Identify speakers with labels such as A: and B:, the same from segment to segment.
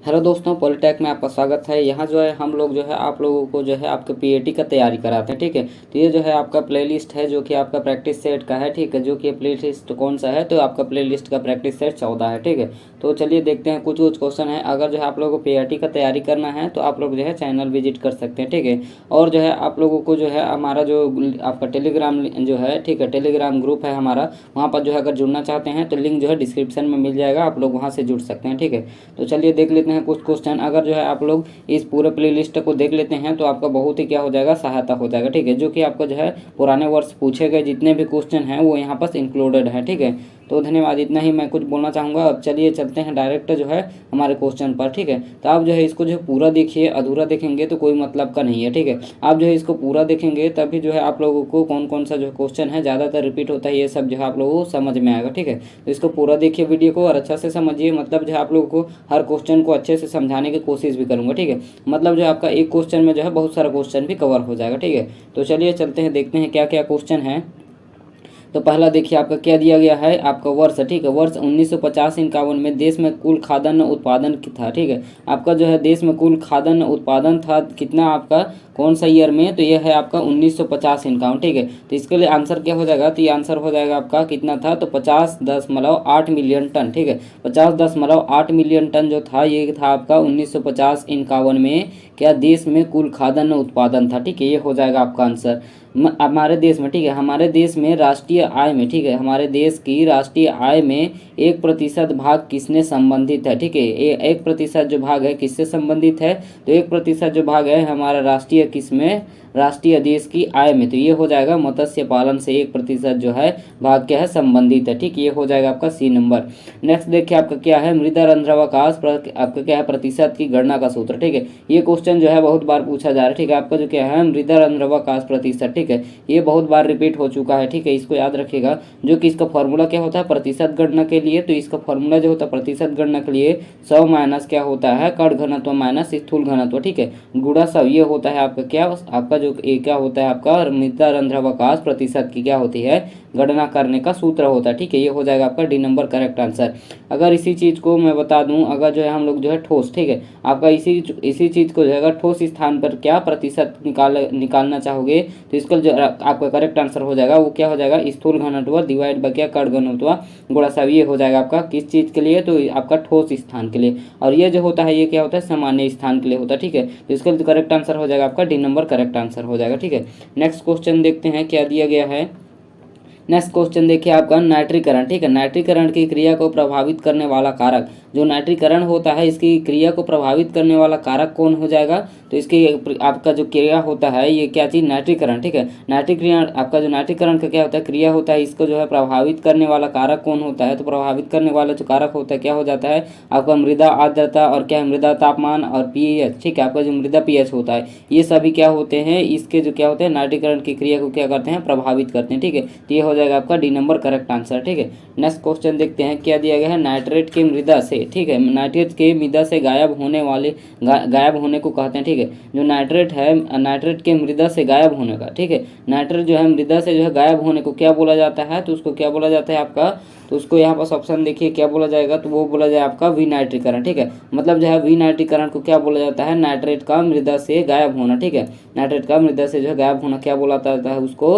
A: Hello दोस्तों, polytech में आपका स्वागत है। यहाँ जो है हम लोग जो है आप लोगों को जो है आपके पीएटी का तैयारी कराते हैं, ठीक है। तो ये जो है आपका प्लेलिस्ट है जो कि आपका प्रैक्टिस सेट का है, ठीक है। जो कि प्लेलिस्ट कौन सा है, तो आपका प्लेलिस्ट का प्रैक्टिस सेट 14 है, ठीक है। तो चलिए देखते हैं कुछ कुछ क्वेश्चन है। अगर जो है आप लोगों को पीएटी का तैयारी करना है तो आप लोग जो है चैनल विजिट कर सकते हैं, ठीक है। और जो है आप लोगों को जो है हमारा जो आपका टेलीग्राम जो है, ठीक है, टेलीग्राम ग्रुप है हमारा, वहाँ पर जो है अगर जुड़ना चाहते हैं तो लिंक जो है डिस्क्रिप्शन में मिल जाएगा, आप लोग वहाँ से जुड़ सकते हैं, ठीक है। तो चलिए देख लेते हैं कुछ क्वेश्चन। अगर जो है आप लोग इस पूरे प्लेलिस्ट को देख लेते हैं तो आपका बहुत ही क्या हो जाएगा, सहायता हो जाएगा, ठीक है। जो कि आपको जो है पुराने वर्ष पूछे गए जितने भी क्वेश्चन हैं वो यहाँ पर इंक्लूडेड है, ठीक है। तो धन्यवाद, इतना ही मैं कुछ बोलना चाहूँगा। अब चलिए चलते हैं डायरेक्ट जो है हमारे क्वेश्चन पर, ठीक है। तो आप जो है इसको जो पूरा देखिए, अधूरा देखेंगे तो कोई मतलब का नहीं है, ठीक है। आप जो है इसको पूरा देखेंगे तभी जो है आप लोगों को कौन कौन सा जो क्वेश्चन है ज़्यादातर रिपीट होता है, ये सब जो है आप लोगों को समझ में आएगा, ठीक है। तो इसको पूरा देखिए वीडियो को और अच्छा से समझिए, मतलब जो है आप लोगों को हर क्वेश्चन को अच्छे से समझाने की कोशिश भी करूँगा, ठीक है। मतलब जो है आपका एक क्वेश्चन में जो है बहुत सारा क्वेश्चन भी कवर हो जाएगा, ठीक है। तो चलिए चलते हैं, देखते हैं क्या क्या क्वेश्चन है। तो पहला देखिए आपका क्या दिया गया है, आपका वर्ष, ठीक है। वर्ष 1950-51 में देश में कुल खाद्यान्न उत्पादन था, ठीक है। आपका जो है देश में कुल खाद्यान्न उत्पादन था कितना, आपका कौन सा ईयर में, तो यह है आपका 1950-51, ठीक है। तो इसके लिए आंसर क्या हो जाएगा, तो ये आंसर हो जाएगा आपका कितना था, तो 50.8 मिलियन टन, ठीक है। 50.8 मिलियन टन जो था ये था आपका 1950-51 में क्या देश में कुल खाद्यान्न उत्पादन था, ठीक है। ये हो जाएगा आपका आंसर हमारे देश में, ठीक है। हमारे देश में राष्ट्रीय आय में, ठीक है, हमारे देश की राष्ट्रीय आय में 1% भाग किसने संबंधित है, ठीक है। 1% जो भाग है किससे संबंधित है, तो 1% जो भाग है हमारा राष्ट्रीय किसमें, राष्ट्रीय देश की आय में, तो ये हो जाएगा मत्स्य पालन से 1% जो है भाग क्या है, संबंधित है, ठीक। ये हो जाएगा आपका सी नंबर। नेक्स्ट देखिए आपका क्या है, मृदा रंध्रावकाश आपका क्या है, प्रतिशत की गणना का सूत्र, ठीक है। ये क्वेश्चन जो है बहुत बार पूछा जा रहा है, ठीक है। आपका जो क्या है मृदा रंध्रावकाश प्रतिशत, ठीक है, ये बहुत बार रिपीट हो चुका है, ठीक है। इसको याद रखिएगा। जो कि इसका फॉर्मूला क्या होता है प्रतिशत गणना के लिए, तो इसका फॉर्मूला जो होता है प्रतिशत गणना के लिए 100 माइनस क्या होता है, कण घनत्व माइनस स्थूल घनत्व, ठीक है, गुणा 100। ये होता है आपका क्या, आपका जो क्या होता है आपका मृदा रंध्रावकाश प्रतिशत की क्या होती है, गणना करने का सूत्र होता है, ठीक है। ये हो जाएगा आपका डी नंबर करेक्ट आंसर। अगर इसी चीज़ को मैं बता दूं, अगर जो है हम लोग जो है ठोस, ठीक है, आपका इसी चीज़ को जो है अगर ठोस स्थान पर क्या प्रतिशत निकालना चाहोगे तो इसका जो आपका करेक्ट आंसर हो जाएगा वो क्या हो जाएगा, स्थूल घनत्व डिवाइड बाय क्या, कण घनत्व गुणा 100। ये हो जाएगा आपका किस चीज़ के लिए, तो आपका ठोस स्थान के लिए। और ये जो होता है ये क्या होता है, सामान्य स्थान के लिए होता है, ठीक है। तो इसका जो करेक्ट आंसर हो जाएगा आपका डी नंबर करेक्ट आंसर हो जाएगा, ठीक है। नेक्स्ट क्वेश्चन देखते हैं क्या दिया गया है। नेक्स्ट क्वेश्चन देखिए आपका नाइट्रीकरण, ठीक है। नाइट्रीकरण की क्रिया को प्रभावित करने वाला कारक, जो नाइट्रीकरण होता है इसकी क्रिया को प्रभावित करने वाला कारक कौन हो जाएगा, तो इसकी आपका जो क्रिया होता है ये क्या चीज़, नाइट्रीकरण, ठीक है। नाइट्रीकरण आपका जो नाइट्रीकरण का क्या होता है, क्रिया होता है, इसको जो है प्रभावित करने वाला कारक कौन होता है, तो प्रभावित करने वाला जो कारक होता है क्या हो जाता है आपका मृदा आर्द्रता और क्या है मृदा तापमान और पीएच, ठीक है। आपका जो मृदा पीएच होता है ये सभी क्या होते हैं, इसके जो क्या होते हैं नाइट्रीकरण की क्रिया को क्या करते हैं, प्रभावित करते हैं, ठीक है। तो ये हो जाएगा आपका डी नंबर करेक्ट आंसर, ठीक है। नेक्स्ट क्वेश्चन देखते हैं क्या दिया गया है, नाइट्रेट के मृदा से, ठीक है, नाइट्रेट के मृदा से गायब होने वाले गायब होने को कहते हैं, ठीक है। जो नाइट्रेट है, नाइट्रेट के मृदा से गायब होने का, ठीक है, नाइट्रेट जो है मृदा से जो है गायब होने को क्या बोला जाता है, तो उसको क्या बोला जाता है आपका, तो उसको यहाँ पास ऑप्शन देखिए क्या बोला जाएगा, तो वो बोला जाए आपका विनाइट्रीकरण, ठीक है। मतलब जो है विनाइट्रीकरण को क्या बोला जाता है, नाइट्रेट का मृदा से गायब होना, ठीक है। नाइट्रेट का मृदा से जो है गायब होना क्या बोला जाता है, उसको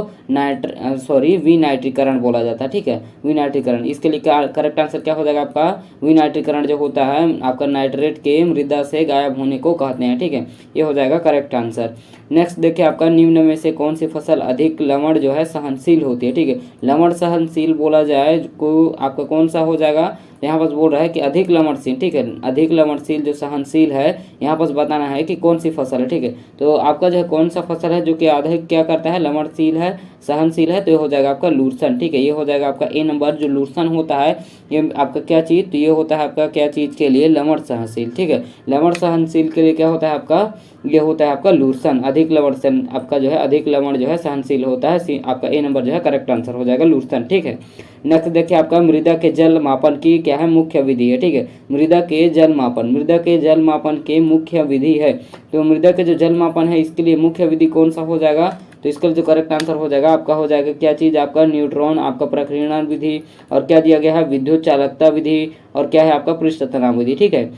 A: विनाइट्रीकरण बोला जाता है, ठीक है, विनाइट्रीकरण। इसके लिए क्या करेक्ट आंसर क्या हो जाएगा आपका, विनाइट्रीकरण जो होता है आपका नाइट्रेट के मृदा से गायब होने को कहते हैं, ठीक है। ये हो जाएगा करेक्ट आंसर। नेक्स्ट देखिए आपका निम्न में से कौन सी फसल अधिक लवण जो है सहनशील होती है, ठीक है। लवण सहनशील बोला जाए को आपका कौन सा हो जाएगा, यहाँ पर बोल रहा है कि अधिक लवणशील, ठीक है, अधिक लवणशील जो सहनशील है, यहाँ पर बताना है कि कौन सी फसल है, ठीक है। तो आपका जो है कौन सा फसल है जो कि अधिक क्या करता है, लवणशील है, सहनशील है, तो ये हो जाएगा आपका लूसन, ठीक है। ये हो जाएगा आपका ए नंबर। जो लूसन होता है ये आपका क्या चीज़, तो ये होता है आपका क्या चीज़ के लिए, लवण सहनशील, ठीक है। लवण सहनशील के लिए क्या होता है आपका, ये होता है आपका लूसन, अधिक लवण से आपका जो है अधिक लवण जो है सहनशील होता है, आपका ए नंबर जो है करेक्ट आंसर हो जाएगा लूसन, ठीक है। नेक्स्ट देखिए आपका मृदा के जल मापन की क्या है, मुख्य विधि है, ठीक है। मृदा के जल मापन, मृदा के जल मापन के मुख्य विधि है, तो मृदा के जो जल मापन है इसके लिए मुख्य विधि कौन सा हो जाएगा, तो इसका जो करेक्ट आंसर हो जाएगा आपका हो जाएगा क्या चीज़, आपका न्यूट्रॉन, आपका प्रकीर्णन विधि, और क्या दिया गया है विद्युत चालकता विधि, और क्या है आपका पृष्ठ तनाव विधि, ठीक है।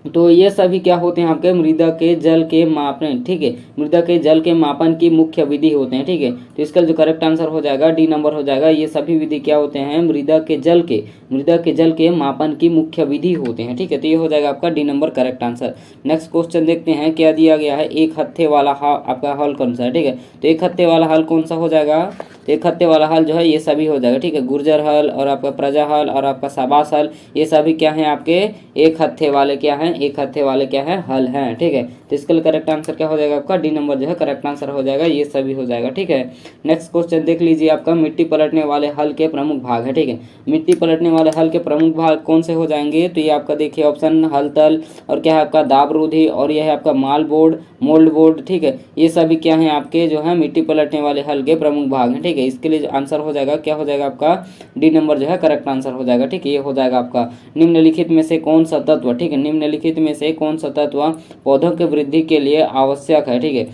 A: तो ये सभी क्या होते हैं आपके मृदा के जल के मापन, ठीक है, मृदा के जल के मापन की मुख्य विधि होते हैं, ठीक है। तो इसका जो करेक्ट आंसर हो जाएगा डी नंबर हो जाएगा। ये सभी विधि क्या होते हैं, मृदा के जल के मापन की मुख्य विधि होते हैं, ठीक है। तो ये हो जाएगा आपका D number correct answer. Next question देखते हैं क्या दिया गया है। एक हत्थे वाला आपका हल कौन सा है, ठीक है। तो एक हत्थे वाला हल कौन सा हो जाएगा, तो एक हत्थे वाला हल जो है ये सभी हो जाएगा, ठीक है। गुर्जर हल और आपका प्रजा हल और आपका शाबाश हल, ये सभी क्या है आपके एक हत्थे वाले क्या हैं, एक हत्थे वाले क्या है हल हैं, ठीक है। तो इसके लिए करेक्ट आंसर क्या हो जाएगा आपका डी नंबर जो है करेक्ट आंसर हो जाएगा, ये सभी हो जाएगा, ठीक है। नेक्स्ट क्वेश्चन देख लीजिए आपका मिट्टी पलटने वाले हल के प्रमुख भाग है, ठीक है। मिट्टी पलटने वाले हल के प्रमुख भाग कौन से हो जाएंगे, तो ये आपका देखिए ऑप्शन हल तल और क्या है आपका दाबरोधी और यह है आपका माल बोर्ड मोल्ड बोर्ड, ठीक है। ये सभी क्या है आपके जो है मिट्टी पलटने वाले हल के प्रमुख भाग हैं, ठीक है। इसके लिए आंसर हो जाएगा क्या हो जाएगा आपका डी नंबर जो है करेक्ट आंसर हो जाएगा, ठीक है। ये हो जाएगा आपका निम्नलिखित में से कौन सा तत्व, ठीक है, निम्नलिखित में से कौन सा तत्व पौधों के वृद्धि के लिए आवश्यक है, ठीक है।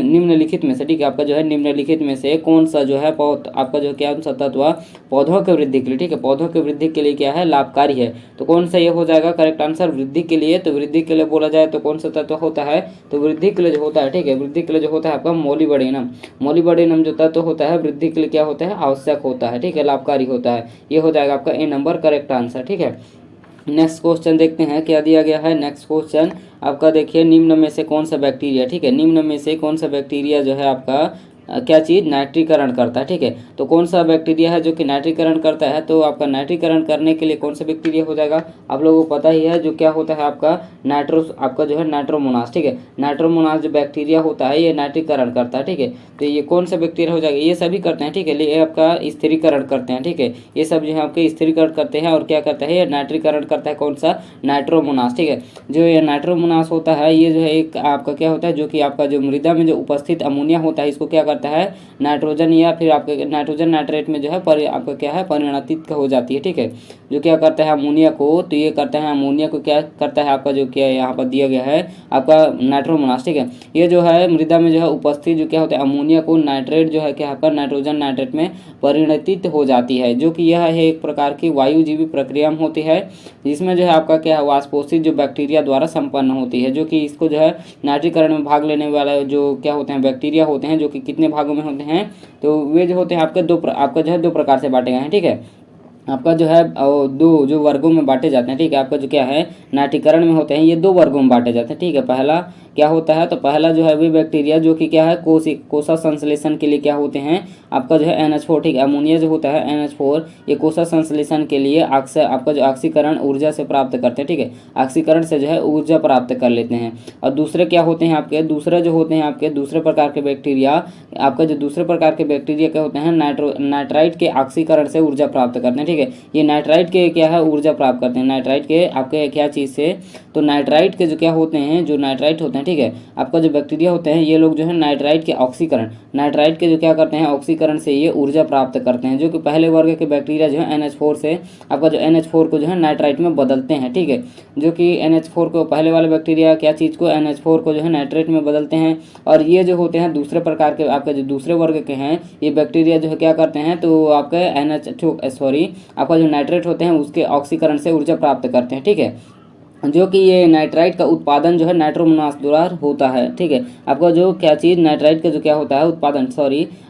A: निम्नलिखित में से, ठीक है, आपका जो है निम्नलिखित में से कौन सा जो है आपका जो क्या सा तत्व पौधों के वृद्धि के लिए, ठीक है, पौधों के वृद्धि के लिए क्या है लाभकारी है। तो कौन सा ये हो जाएगा करेक्ट आंसर वृद्धि के लिए। तो वृद्धि के लिए बोला जाए तो कौन सा तत्व होता है, तो वृद्धि के लिए जो होता है, ठीक है, वृद्धि के लिए जो होता है आपका मोलिबडेनम जो तत्व होता है वृद्धि के लिए क्या होता है आवश्यक होता है, ठीक है, लाभकारी होता है। ये हो जाएगा आपका ए नंबर करेक्ट आंसर, ठीक है। नेक्स्ट क्वेश्चन देखते हैं क्या दिया गया है। नेक्स्ट क्वेश्चन आपका देखिए निम्न में से कौन सा बैक्टीरिया, ठीक है, निम्न में से कौन सा बैक्टीरिया जो है आपका क्या चीज़ नाइट्रीकरण करता है, ठीक है। तो कौन सा बैक्टीरिया है जो कि नाइट्रीकरण करता है, तो आपका नाइट्रीकरण करने के लिए कौन सा बैक्टीरिया हो जाएगा, आप लोगों को पता ही है जो क्या होता है आपका आपका जो है नाइट्रोमोनास, ठीक है। नाइट्रोमोनास जो बैक्टीरिया होता है ये नाइट्रीकरण करता है, ठीक है। तो ये कौन सा बैक्टीरिया हो जाएगा, ये सभी करते हैं, ठीक है। ये आपका स्थिरीकरण करते हैं, ठीक है, ये सब जो है आपके स्थिरीकरण करते हैं और क्या करता है ये नाइट्रीकरण करता है कौन सा नाइट्रोमोनास, ठीक है। जो ये नाइट्रोमोनास होता है ये जो है एक आपका क्या होता है जो कि आपका जो मृदा में जो उपस्थित अमोनिया होता है इसको क्या करता है नाइट्रोजन या फिर आपके नाइट्रोजन नाइट्रेट में जो है आपका क्या है परिवर्तित हो जाती है, ठीक है। जो क्या करता है अमोनिया को, तो ये करता है अमोनिया को क्या करता है आपका जो क्या यहाँ पर दिया गया है आपका नाइट्रोमोनास, ठीक है। ये जो है मृदा में जो है उपस्थित जो क्या होता है अमोनिया को नाइट्रेट जो है क्या आपका नाइट्रोजन नाइट्रेट में परिवर्तित हो जाती है, जो कि यह है एक प्रकार की वायुजीवी प्रक्रिया होती है जिसमें जो है आपका क्या है वाष्पोषित जो बैक्टीरिया द्वारा संपन्न होती है, जो कि इसको जो है नाइट्रीकरण में भाग लेने वाला जो क्या होते हैं बैक्टीरिया होते हैं जो कि कितने भागों में होते हैं, तो वे जो होते हैं आपके आपका जो है दो प्रकार से बांटे गए हैं, ठीक है। आपका जो है दो जो वर्गों में बांटे जाते हैं, ठीक है। आपका जो क्या है नाइट्रीकरण में होते हैं ये दो वर्गों में बांटे जाते हैं, ठीक है। पहला क्या होता है, तो पहला जो है वे बैक्टीरिया जो कि क्या है कोसा संश्लेषण के लिए क्या होते हैं आपका जो है NH4, ठीक है। अमोनिया जो होता है NH4 ये कोसा संश्लेषण के लिए आपका जो ऑक्सीकरण ऊर्जा से प्राप्त करते हैं, ठीक है, ऑक्सीकरण से जो है ऊर्जा प्राप्त कर लेते हैं। और दूसरे क्या होते हैं आपके दूसरे जो होते हैं आपके दूसरे प्रकार के बैक्टीरिया आपका जो दूसरे प्रकार के बैक्टीरिया क्या होते हैं नाइट्राइट के ऑक्सीकरण से ऊर्जा प्राप्त करते हैं, ठीक है। ये नाइट्राइट के क्या है ऊर्जा प्राप्त करते हैं नाइट्राइट के आपके क्या चीज़ से, तो नाइट्राइट के जो क्या होते हैं जो नाइट्राइट होते हैं, ठीक है, आपका जो बैक्टीरिया होते हैं ये लोग जो है नाइट्राइट के ऑक्सीकरण नाइट्राइट के जो क्या करते हैं ऑक्सीकरण से ये ऊर्जा प्राप्त करते हैं, जो कि पहले वर्ग के बैक्टीरिया जो है NH4 से आपका जो NH4 को जो है नाइट्राइट में बदलते हैं, ठीक है। जो कि NH4 को पहले वाले बैक्टीरिया क्या चीज़ को NH4 को जो है नाइट्रेट में बदलते हैं, और ये जो होते हैं दूसरे प्रकार के आपके जो दूसरे वर्ग के हैं ये बैक्टीरिया जो है क्या करते हैं, तो आपके आपका जो नाइट्रेट होते हैं उसके ऑक्सीकरण से ऊर्जा प्राप्त करते हैं, ठीक है। जो कि ये नाइट्राइट का उत्पादन जो है नाइट्रोमोनास द्वारा होता है, ठीक है। आपका जो क्या चीज़ नाइट्राइट का जो क्या होता है उत्पादन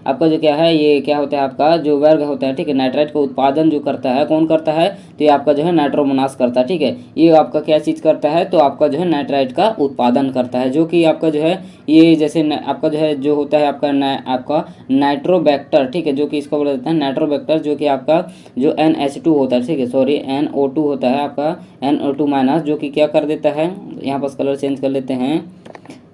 A: आपका जो क्या है ये क्या होता है आपका जो वर्ग होता है, ठीक है, नाइट्राइट का उत्पादन जो करता है कौन करता है, तो ये आपका जो है नाइट्रोमोनास करता है, ठीक है। ये आपका क्या चीज़ करता है, तो आपका जो है नाइट्राइट का उत्पादन करता है, जो कि आपका जो है ये जैसे आपका जो है जो होता है आपका नाइट्रोबैक्टर, ठीक है, जो कि इसको बोला जाता है नाइट्रोबैक्टर, जो कि आपका जो NH2 होता है, ठीक है, NO2 होता है आपका NO2 माइनस, जो कि क्या कर देता है यहाँ पर कलर चेंज कर लेते हैं,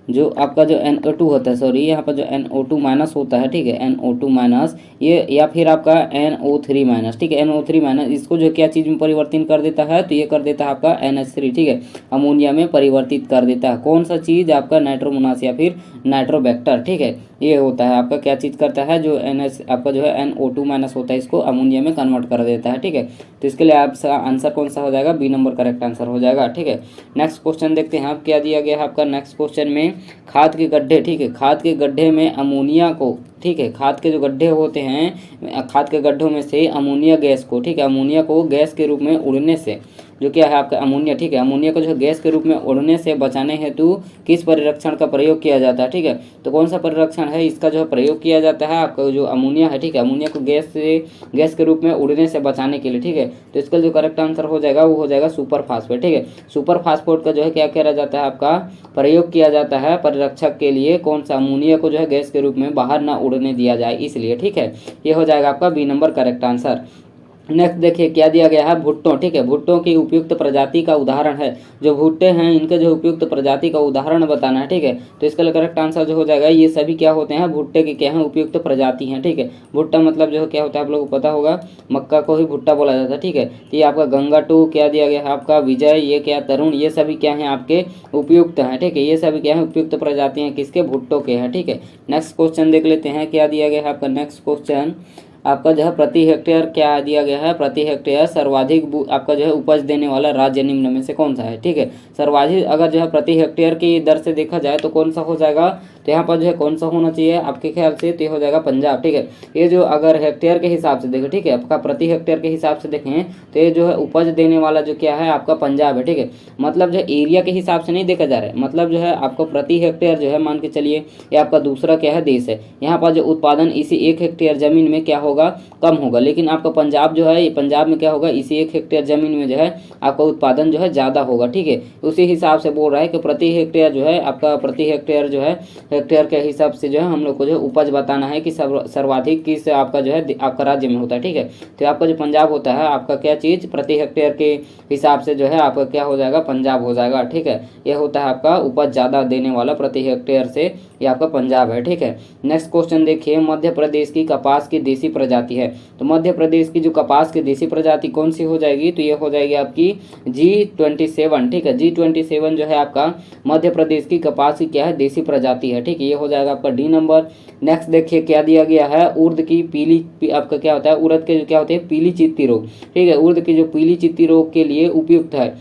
A: जो आपका जो NO2 होता है यहाँ पर जो NO2 माइनस होता है, ठीक है, NO2 माइनस ये या फिर आपका NO3 माइनस, ठीक है, NO3 माइनस इसको जो क्या चीज़ में परिवर्तित कर देता है, तो ये कर देता है आपका NH3, ठीक है, अमोनिया में परिवर्तित कर देता है। कौन सा चीज़ आपका नाइट्रोमोनास या फिर नाइट्रोबैक्टर, ठीक है, ये होता है आपका क्या चीज़ करता है जो आपका जो है NO2 माइनस होता है इसको अमोनिया में कन्वर्ट कर देता है, ठीक है। तो इसके लिए आपका आंसर कौन सा हो जाएगा, बी नंबर करेक्ट आंसर हो जाएगा, ठीक है। नेक्स्ट क्वेश्चन देखते हैं आप क्या दिया गया है आपका नेक्स्ट क्वेश्चन में खाद के गड्ढे, ठीक है, खाद के गड्ढे में अमोनिया को, ठीक है, खाद के जो गड्ढे होते हैं खाद के गड्ढों में से अमोनिया गैस को, ठीक है, अमोनिया को गैस के रूप में उड़ने से जो क्या है आपका अमोनिया, ठीक है। अमोनिया को जो है गैस के रूप में उड़ने से बचाने हेतु किस परिरक्षण का प्रयोग किया जाता है, ठीक है। तो कौन सा परिरक्षण है इसका जो है प्रयोग किया जाता है, आपका जो अमोनिया है, ठीक है। अमोनिया को गैस के रूप में उड़ने से बचाने के लिए, ठीक है। तो इसका जो करेक्ट आंसर हो जाएगा वो हो जाएगा सुपर फास्फेट, ठीक है। सुपर फास्फेट का जो है क्या किया जाता है, आपका प्रयोग किया जाता है परिरक्षक के लिए, कौन सा, अमोनिया को जो है गैस के रूप में बाहर ना उड़ने दिया जाए इसलिए, ठीक है। ये हो जाएगा आपका B number correct answer. Next देखिए क्या दिया गया है, भुट्टो, ठीक है। भुट्टो की उपयुक्त प्रजाति का उदाहरण है, जो भुट्टे हैं इनके जो उपयुक्त प्रजाति का उदाहरण बताना है, ठीक है। तो इसका करेक्ट आंसर जो हो जाएगा, ये सभी क्या होते हैं, भुट्टे के क्या हैं, उपयुक्त प्रजाति हैं, ठीक है। भुट्टा मतलब जो है क्या होता है, आप लोगों को पता होगा, मक्का को ही भुट्टा बोला जाता है, ठीक है। तो ये आपका गंगा टू क्या दिया गया है, आपका विजय, ये क्या तरुण, ये सभी क्या है आपके उपयुक्त हैं, ठीक है। ये सभी क्या है उपयुक्त प्रजाति हैं किसके, भुट्टो के हैं, ठीक है। नेक्स्ट क्वेश्चन देख लेते हैं क्या दिया गया है आपका। नेक्स्ट क्वेश्चन आपका जो है प्रति हेक्टेयर क्या दिया गया है, प्रति हेक्टेयर सर्वाधिक आपका जो है उपज देने वाला राज्य निम्न में से कौन सा है, ठीक है। सर्वाधिक अगर जो है प्रति हेक्टेयर की दर से देखा जाए तो कौन सा हो जाएगा, तो यहाँ पर जो है कौन सा होना चाहिए आपके ख्याल से, तो ये हो जाएगा पंजाब, ठीक है। ये जो अगर हेक्टेयर के हिसाब से देखें, ठीक है, आपका प्रति हेक्टेयर के हिसाब से देखें तो ये जो है उपज देने वाला जो क्या है आपका पंजाब है, ठीक है। मतलब जो एरिया के हिसाब से नहीं देखा जा रहा है, मतलब जो है आपको प्रति हेक्टेयर जो है मान के चलिए ये आपका दूसरा क्या है देश है, यहाँ पर जो उत्पादन इसी 1 हेक्टेयर जमीन में क्या होगा, कम होगा। लेकिन आपका पंजाब जो है, ये पंजाब में क्या होगा, इसी 1 हेक्टेयर जमीन में जो है आपका उत्पादन जो है ज़्यादा होगा, ठीक है। उसी हिसाब से बोल रहा है कि प्रति हेक्टेयर जो है आपका, प्रति हेक्टेयर जो है हेक्टेयर के हिसाब से जो है हम लोग को जो उपज बताना है कि सर्वाधिक किस आपका जो है आपका राज्य में होता है, ठीक है। तो आपका जो पंजाब होता है आपका क्या चीज़, प्रति हेक्टेयर के हिसाब से जो है आपका क्या हो जाएगा, पंजाब हो जाएगा, ठीक है। यह होता है आपका उपज ज़्यादा देने वाला प्रति हेक्टेयर से, ये आपका पंजाब है, ठीक है। नेक्स्ट क्वेश्चन देखिए, मध्य प्रदेश की कपास की देसी प्रजाति है, तो मध्य प्रदेश की जो कपास की देसी प्रजाति कौन सी हो जाएगी, तो ये हो जाएगी आपकी G27, ठीक है। G27 जो है आपका मध्य प्रदेश की कपास की क्या है, देसी प्रजाति है, ठीक है। ये हो जाएगा आपका डी नंबर। नेक्स्ट देखिए क्या दिया गया है, उर्द की पीली आपका क्या होता है, उड़द के जो क्या होते हैं पीली चित्ती रोग, ठीक है। उर्द की जो पीली चित्ती रोग के लिए उपयुक्त है,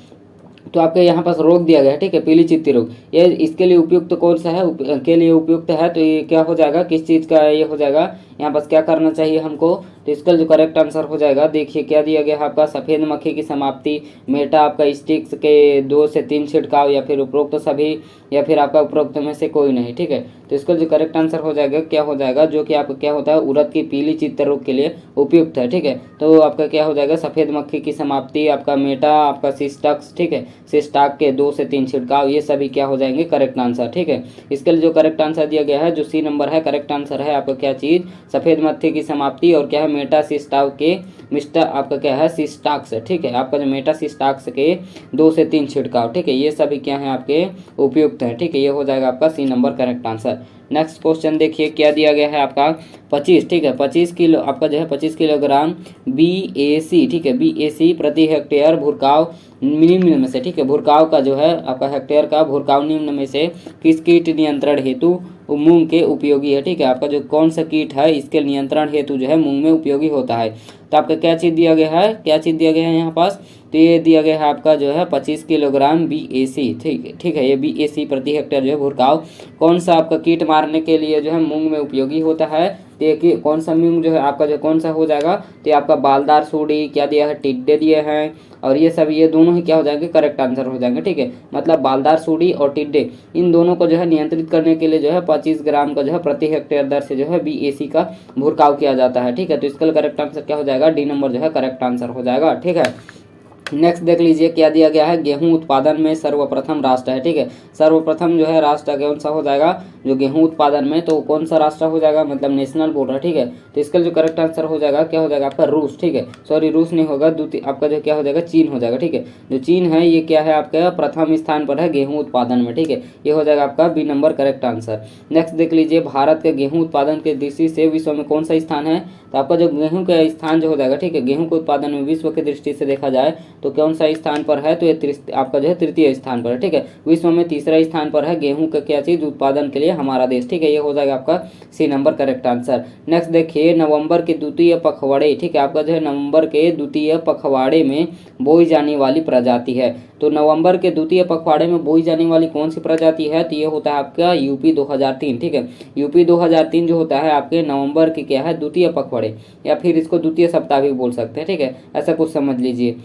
A: तो आपके यहाँ पास रोग दिया गया है, ठीक है, पीली चित्ती रोग, ये इसके लिए उपयुक्त कौन सा है, के लिए उपयुक्त है, तो ये क्या हो जाएगा, किस चीज़ का ये हो जाएगा, यहाँ पास क्या करना चाहिए हमको, तो इसका जो करेक्ट आंसर हो जाएगा, देखिए क्या दिया गया है आपका, सफ़ेद मक्खी की समाप्ति, मेटा आपका स्टिक्स के 2 से 3 छिड़काव, या फिर उपरोक्त सभी, या फिर आपका उपरोक्त में से कोई नहीं, ठीक है। तो इसका जो करेक्ट आंसर हो जाएगा क्या हो जाएगा, जो कि आपका क्या होता है उड़द की पीली चित्ती रोग के लिए उपयुक्त है, ठीक है। तो आपका क्या हो जाएगा, सफ़ेद मक्खी की समाप्ति, आपका मेटा, आपका सिस्टक्स, ठीक है, सिस्टाक के 2 से 3 छिड़काव, ये सभी क्या हो जाएंगे करेक्ट आंसर, ठीक है। इसके लिए जो करेक्ट आंसर दिया गया है, जो सी नंबर है करेक्ट आंसर है आपका क्या चीज़, सफ़ेद मक्खी की समाप्ति, और क्या है मेटासिस्टाव के मिस्टर आपका क्या है सिस्टाक्स, ठीक है। आपका जो मेटासिस्टाक्स के 2 से 3 छिड़काव, ठीक है, ये सभी क्या है आपके उपयुक्त है, ठीक है। ये हो जाएगा आपका C number correct answer. Next question देखिए क्या दिया गया है आपका 25, ठीक है, 25 किलो आपका जो है 25 किलोग्राम BAC, ठीक है, BAC प्रति हेक्टेयर भुरकाव निम्न में से, ठीक है, भुरकाव का जो है आपका हेक्टेयर का भुरकाव निम्न में से किस कीट नियंत्रण हेतु मूंग के उपयोगी है, ठीक है। आपका जो कौन सा कीट है इसके नियंत्रण हेतु जो है मूंग में उपयोगी होता है, तो आपका क्या चीज़ दिया गया है, क्या चीज़ दिया गया है यहाँ पास, तो ये दिया गया है आपका जो है 25 किलोग्राम BAC, ठीक है। ये BAC प्रति हेक्टेयर जो है भुरकाव कौन सा आपका कीट मारने के लिए जो है मूंग में उपयोगी होता है, तो ये कौन सा मूंग जो है आपका जो कौन सा हो जाएगा, तो ये आपका बालदार सूढ़ी क्या दिया है, टिड्डे दिए हैं, और ये सब ये दोनों ही क्या हो जाएंगे करेक्ट आंसर हो जाएंगे, ठीक है। मतलब बालदार सूढ़ी और टिड्डे इन दोनों को जो है नियंत्रित करने के लिए जो है 25 ग्राम का जो है प्रति हेक्टेयर दर से जो है BAC का भुरकाव किया जाता है, ठीक है। तो इसका करेक्ट आंसर क्या हो जाएगा, डी नंबर जो है करेक्ट आंसर हो जाएगा, ठीक है। नेक्स्ट देख लीजिए क्या दिया गया है, गेहूं उत्पादन में सर्वप्रथम राष्ट्र है, ठीक है। सर्वप्रथम जो है राष्ट्र कौन सा हो जाएगा, जो गेहूं उत्पादन में, तो कौन सा राष्ट्र हो जाएगा, मतलब नेशनल बोल रहा है, ठीक है। तो इसका जो करेक्ट आंसर हो जाएगा क्या हो जाएगा आपका रूस, ठीक है, सॉरी रूस नहीं होगा, आपका जो क्या हो जाएगा चीन हो जाएगा, ठीक है। जो चीन है ये क्या है आपका प्रथम स्थान पर है गेहूँ उत्पादन में, ठीक है। ये हो जाएगा आपका B number correct answer. Next देख लीजिए, भारत के गेहूँ उत्पादन के दृष्टि से विश्व में कौन सा स्थान है, तो आपका जो गेहूं का स्थान जो हो जाएगा, ठीक है, गेहूं के उत्पादन में विश्व की दृष्टि से देखा जाए तो कौन सा स्थान पर है, तो ये आपका जो है तृतीय स्थान पर है, ठीक है। विश्व में तीसरा स्थान पर है गेहूं का क्या चीज उत्पादन के लिए हमारा देश, ठीक है। ये हो जाएगा आपका C number correct answer. Next देखिए, नवंबर के द्वितीय पखवाड़े, ठीक है, आपका जो है नवंबर के द्वितीय पखवाड़े में बोई जाने वाली प्रजाति है, तो नवंबर के द्वितीय पखवाड़े में बोई जाने वाली कौन सी प्रजाति है, तो ये होता है आपका यूपी 2003, ठीक है। यूपी 2003 जो होता है आपके नवंबर के क्या है द्वितीय पखवाड़े, या फिर इसको द्वितीय सप्ताह भी बोल सकते हैं, ठीक है, ऐसा कुछ समझ लीजिए।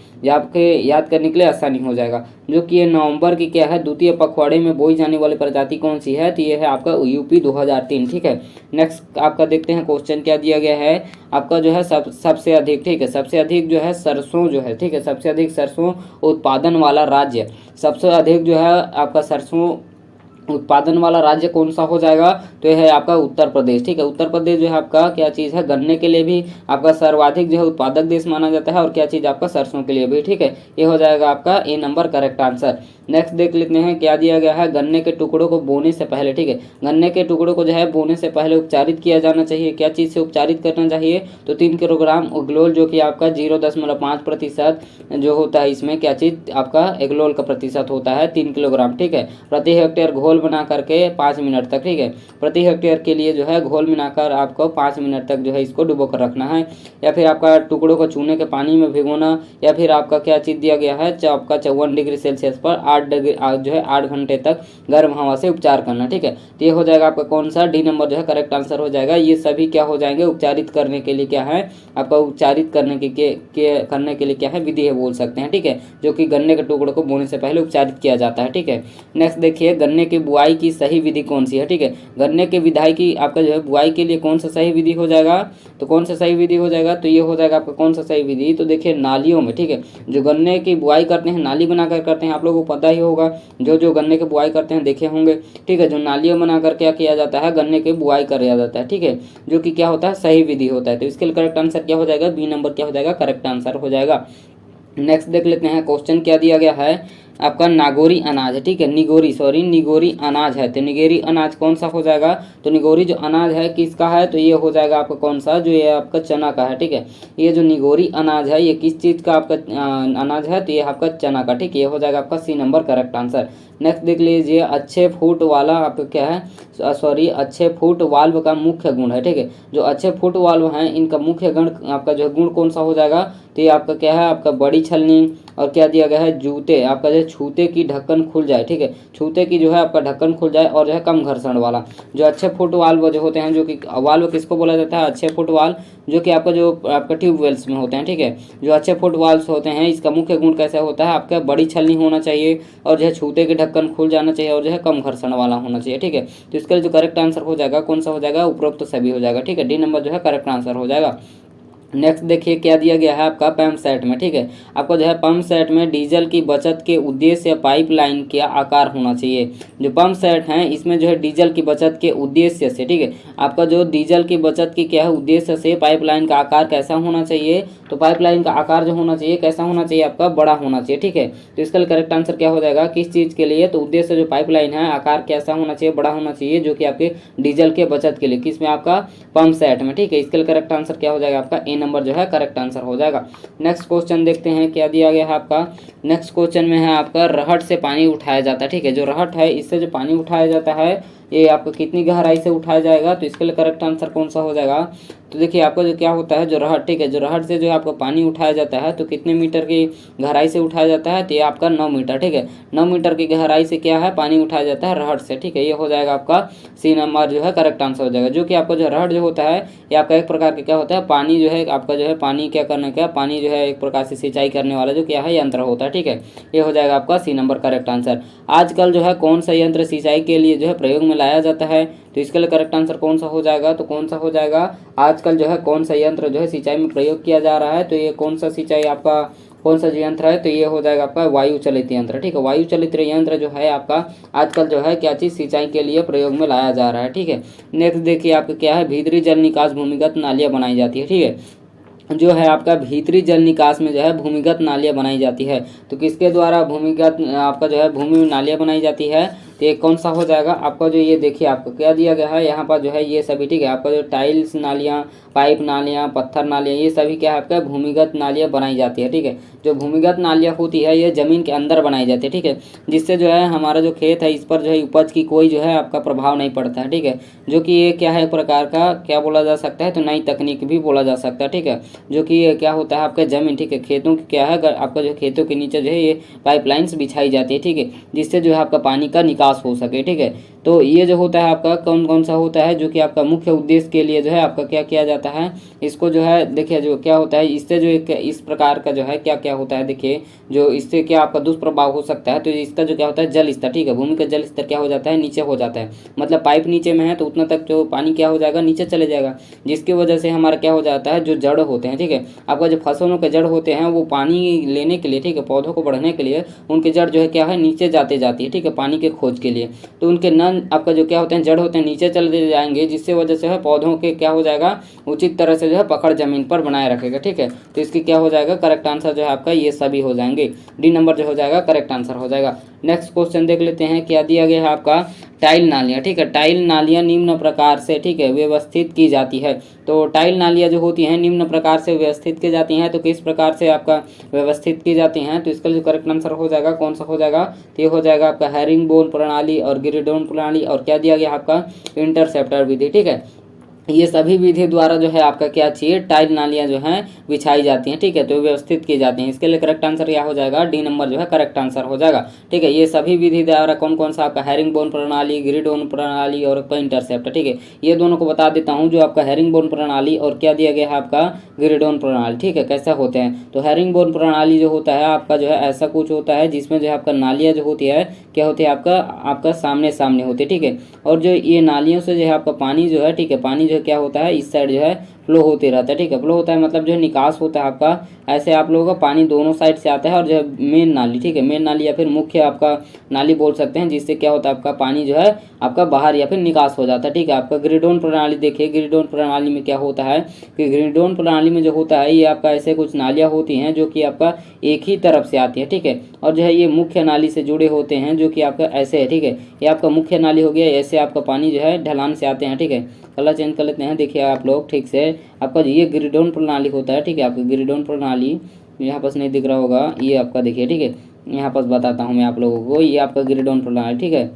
A: आपके याद करने के लिए आसानी हो जाएगा। जो कि ये नवंबर की क्या है द्वितीय पखवाड़े में बोई जाने वाली प्रजाति कौन सी है, तो ये है आपका यूपी 2003। ठीक है, नेक्स्ट आपका देखते हैं क्वेश्चन क्या दिया गया है आपका जो है सबसे अधिक, ठीक है, सबसे अधिक जो है सरसों जो है, ठीक है, सबसे अधिक सरसों उत्पादन वाला राज्य, सबसे अधिक जो है आपका सरसों उत्पादन वाला राज्य कौन सा हो जाएगा, तो यह है आपका उत्तर प्रदेश। ठीक है, उत्तर प्रदेश जो है आपका क्या चीज़ है, गन्ने के लिए भी आपका सर्वाधिक जो है उत्पादक देश माना जाता है, और क्या चीज़ आपका सरसों के लिए भी। ठीक है, ये हो जाएगा आपका A number correct answer. Next देख लेते हैं क्या दिया गया है, गन्ने के टुकड़ों को बोने से पहले, ठीक है, गन्ने के टुकड़ों को जो है बोने से पहले उपचारित किया जाना चाहिए। क्या चीज़ से उपचारित करना चाहिए, तो 3 किलोग्राम एग्लोल, जो कि आपका 0.5% जो होता है इसमें क्या चीज़ आपका एग्लोल का प्रतिशत होता है 3 किलोग्राम। ठीक है, प्रति हेक्टेयर घोल बना करके 5 मिनट तक, ठीक है, प्रति हेक्टेयर के लिए जो है घोल मिलाकर आपको 5 मिनट तक जो है इसको डुबो कर रखना है, या फिर आपका टुकड़ों को चूने के पानी में भिगोना, या फिर आपका क्या चीज़ दिया गया है आपका 54 डिग्री सेल्सियस पर 8 डिग्री जो है 8 घंटे तक गर्म हवा से उपचार करना। ठीक है, तो ये हो जाएगा आपका कौन सा, डी नंबर जो है करेक्ट आंसर हो जाएगा। ये सभी क्या हो जाएंगे, उपचारित करने के लिए क्या है आपका, उपचारित करने के लिए क्या है विधि है बोल सकते हैं। ठीक है, जो कि गन्ने के टुकड़ों को बोने से पहले उपचारित किया जाता है। ठीक है, नेक्स्ट देखिए गन्ने की बुआई की सही विधि कौन सी है। ठीक है, गन्ने के विधाई की आपका जो है बुआई के लिए कौन सा सही विधि हो जाएगा, तो कौन सा सही विधि हो जाएगा, तो ये हो जाएगा आपका कौन सा सही विधि, तो देखिए नालियों में। ठीक है, जो गन्ने की बुआई करते हैं नाली बनाकर करते हैं, आप लोगों को पता ही होगा, जो गन्ने की बुआई करते हैं देखे होंगे। ठीक है, जो नालियां बनाकर क्या किया जाता है, गन्ने की बुआई किया जाता है। ठीक है, जो कि क्या होता है सही विधि होता है। तो इसके लिए करेक्ट आंसर क्या हो जाएगा, बी नंबर क्या हो जाएगा, करेक्ट आंसर हो जाएगा। नेक्स्ट देख लेते हैं क्वेश्चन क्या दिया गया है आपका, नागोरी अनाज है। ठीक है, निगोरी अनाज है, तो निगेरी अनाज कौन सा हो जाएगा, तो निगोरी जो अनाज है किसका है, तो ये हो जाएगा आपका कौन सा, जो ये आपका चना का है। ठीक है, ये जो निगोरी अनाज है ये किस चीज़ का आपका अनाज है, तो ये आपका चना का। ठीक है, ये हो जाएगा आपका C number correct answer. Next देख लीजिए, अच्छे फुट वाला आपका क्या है, अच्छे फुट वाल्व का मुख्य गुण है। ठीक है, जो अच्छे फुट वाल्व हैं इनका मुख्य गुण आपका जो गुण कौन सा हो जाएगा, तो ये आपका क्या है आपका बड़ी छलनी, और क्या दिया गया है जूते, आपका जो छूते की ढक्कन खुल जाए। ठीक है, छूते की जो है आपका ढक्कन खुल जाए, और जो है कम घर्षण वाला। जो अच्छे फुट वाल्व जो होते हैं, जो कि वाल्व किसको बोला जाता है, अच्छे फुट वाल्व, जो कि आपका जो आपका ट्यूबवेल्स में होते हैं। ठीक है, जो अच्छे फुट वाल्व होते हैं इसका मुख्य गुण कैसा होता है, आपका बड़ी छलनी होना चाहिए, और जो है छूते की ढक्कन खुल जाना चाहिए, और जो है कम घर्षण वाला होना चाहिए। ठीक है, तो इसका जो करेक्ट आंसर हो जाएगा कौन सा हो जाएगा, उपरोक्त सभी हो जाएगा। ठीक है, डी नंबर जो है करेक्ट आंसर हो जाएगा। नेक्स्ट देखिए क्या दिया गया है आपका पंप सेट में। ठीक है, आपको जो है पंप सेट में डीजल की बचत के उद्देश्य पाइपलाइन का आकार होना चाहिए। जो पंप सेट हैं इसमें जो है डीजल की बचत के उद्देश्य से, ठीक है, आपका जो डीजल की बचत की क्या है उद्देश्य से पाइपलाइन का आकार कैसा होना चाहिए, तो पाइपलाइन का आकार जो होना चाहिए कैसा होना चाहिए, आपका बड़ा होना चाहिए। ठीक है, तो इसका करेक्ट आंसर क्या हो जाएगा, किस चीज़ के लिए, तो उद्देश्य जो पाइपलाइन है आकार कैसा होना चाहिए, बड़ा होना चाहिए, जो कि आपके डीजल के बचत के लिए, किस में आपका पंप सेट में। ठीक है, इसके करेक्ट आंसर क्या हो जाएगा, आपका ए नंबर जो है करेक्ट आंसर हो जाएगा। नेक्स्ट क्वेश्चन देखते हैं क्या दिया गया है आपका। नेक्स्ट क्वेश्चन में है आपका रहट से पानी उठाया जाता है। ठीक है, जो रहट है इससे जो पानी उठाया जाता है ये आपको कितनी गहराई से उठाया जाएगा, तो इसके लिए करेक्ट आंसर कौन सा हो जाएगा, तो देखिए आपको जो क्या होता है जो रहट, ठीक है, जो रहट से जो है आपको पानी उठाया जाता है तो कितने मीटर की गहराई से उठाया जाता है, तो ये आपका 9 मीटर। ठीक है, 9 मीटर की गहराई से क्या है पानी उठाया जाता है रहट से। ठीक है, ये हो जाएगा आपका सी नंबर जो है करेक्ट आंसर हो जाएगा। जो कि आपका जो रहट जो होता है ये आपका एक प्रकार का क्या होता है, पानी जो है आपका जो है पानी क्या करने का, पानी जो है एक प्रकार से सिंचाई करने वाला जो क्या है यंत्र होता है। ठीक है, ये हो जाएगा आपका सी नंबर करेक्ट आंसर। आजकल जो है कौन सा यंत्र सिंचाई के लिए जो है प्रयोग में लाया जाता है, तो इसके लिए करेक्ट आंसर कौन सा हो जाएगा, तो कौन सा हो जाएगा, आजकल जो है कौन सा यंत्र जो है सिंचाई में प्रयोग किया जा रहा है, तो ये कौन सा सिंचाई आपका कौन सा यंत्र है, तो ये हो जाएगा आपका वायु चलित यंत्र। ठीक है, वायु चलित यंत्र जो है आपका आजकल जो है क्या चीज़ सिंचाई के लिए प्रयोग में लाया जा रहा है। ठीक है, नेक्स्ट देखिए आपका क्या है, भीतरी जल निकास भूमिगत नालियाँ बनाई जाती है। ठीक है, जो है आपका भीतरी जल निकास में जो है भूमिगत नालियाँ बनाई जाती है, तो किसके द्वारा भूमिगत आपका जो है भूमि में नालियाँ बनाई जाती है, तो ये कौन सा हो जाएगा आपका जो ये देखिए आपको क्या दिया गया है यहाँ पर जो है ये सभी। ठीक है, आपका जो टाइल्स नालियाँ, पाइप नालियाँ, पत्थर नालियाँ, ये सभी क्या है आपका भूमिगत नालियाँ बनाई जाती है। ठीक है, जो भूमिगत नालियाँ होती है ये ज़मीन के अंदर बनाई जाती है। ठीक है, जिससे जो है हमारा जो खेत है इस पर जो है उपज की कोई जो है आपका प्रभाव नहीं पड़ता है। ठीक है, जो कि ये क्या है एक प्रकार का क्या बोला जा सकता है, तो नई तकनीक भी बोला जा सकता है। ठीक है, जो कि ये क्या होता है आपका ज़मीन, ठीक है, खेतों की क्या है आपका जो खेतों के नीचे जो है ये पाइपलाइंस बिछाई जाती है। ठीक है, जिससे जो है आपका पानी का निकास हो सके। ठीक है, तो ये जो होता है आपका कौन कौन सा होता है, जो कि आपका मुख्य उद्देश्य के लिए जो है आपका क्या किया जाता है, इसको जो है देखिए जो क्या होता है, इससे जो एक इस प्रकार का जो है क्या क्या होता है, देखिए जो इससे क्या आपका दुष्प्रभाव हो सकता है। तो इसका जो क्या होता है जल स्तर, ठीक है, भूमि का जल स्तर क्या हो जाता है, नीचे हो जाता है। मतलब पाइप नीचे में है तो उतना तक जो पानी क्या हो जाएगा, नीचे चले जाएगा, जिसकी वजह से हमारा क्या हो जाता है, जो जड़ होते हैं, ठीक है, आपका जो फसलों के जड़ होते हैं वो पानी लेने के लिए, ठीक है, पौधों को बढ़ने के लिए उनके जड़ जो है क्या है, नीचे जाते जाती है, ठीक है, पानी के खोज के लिए। तो उनके नन आपका जो क्या होते हैं, जड़ होते हैं, नीचे चले जाएंगे, जिससे वजह से है पौधों के क्या हो जाएगा, उचित तरह से जो है पकड़ जमीन पर बनाए रखेगा, ठीक है। तो इसकी क्या हो जाएगा, करेक्ट आंसर जो है आपका ये सभी हो जाएंगे, डी नंबर जो हो जाएगा करेक्ट आंसर हो जाएगा। नेक्स्ट क्वेश्चन देख लेते हैं, क्या दिया गया है आपका, टाइल नालियाँ, ठीक है, टाइल नालियाँ निम्न प्रकार से, ठीक है, व्यवस्थित की जाती है। तो टाइल नालियाँ जो होती हैं निम्न प्रकार से व्यवस्थित की जाती हैं, तो किस प्रकार से आपका व्यवस्थित की जाती हैं, तो इसका जो करेक्ट आंसर हो जाएगा कौन सा हो जाएगा, तो ये हो जाएगा आपका हैरिंगबोन प्रणाली और गिरिडोन प्रणाली, और क्या दिया गया आपका इंटरसेप्टर विधि, ठीक है। ये सभी विधि द्वारा जो है आपका क्या चाहिए, टाइल नालियाँ जो हैं बिछाई जाती हैं, ठीक है, तो व्यवस्थित की जाती हैं। इसके लिए करेक्ट आंसर क्या हो जाएगा, डी नंबर जो है करेक्ट आंसर हो जाएगा, ठीक है। ये सभी विधि द्वारा कौन कौन सा आपका हैरिंगबोन प्रणाली, ग्रिडोन प्रणाली और इंटरसेप्टर, ठीक है, ये दोनों को बता देता हूँ। जो आपका हैरिंगबोन प्रणाली और क्या दिया गया है आपका ग्रिडोन प्रणाली, ठीक है, कैसा होते हैं। तो हैरिंगबोन प्रणाली जो होता है आपका जो है ऐसा कुछ होता है जिसमें जो है आपका नालियाँ जो होती है क्या होती है, आपका सामने सामने होती है, ठीक है। और जो ये नालियों से जो है आपका पानी जो है, ठीक है, पानी जो है क्या होता है, इस साइड जो है फ्लो होते रहता है, ठीक है, फ्लो होता है मतलब जो है निकास होता है आपका, ऐसे आप लोगों का पानी दोनों साइड से आता है। और जो है मेन नाली, ठीक है, मेन नाली या फिर मुख्य आपका नाली बोल सकते हैं, जिससे क्या होता है आपका पानी जो है आपका बाहर या फिर निकास हो जाता है, ठीक है। आपका ग्रिडोन प्रणाली देखिए, ग्रिडोन प्रणाली में क्या होता है कि ग्रिडोन प्रणाली में जो होता है ये आपका ऐसे कुछ नालियाँ होती हैं जो कि आपका एक ही तरफ से आती है, ठीक है, और जो है ये मुख्य नाली से जुड़े होते हैं जो कि आपका ऐसे है, ठीक है, ये आपका मुख्य नाली हो गया, ऐसे आपका पानी जो है ढलान से आते हैं, ठीक है। कलर चेंज कर लेते हैं, देखिए आप लोग ठीक से, आपका ये ग्रिडोन प्रणाली होता है, ठीक है, आपकी ग्रिडोन प्रणाली यहाँ पास नहीं दिख रहा होगा, ये आपका देखिए, ठीक है, यहाँ पास बताता हूँ मैं आप लोगों को, ये आपका ग्रिडोन प्रणाली, ठीक है,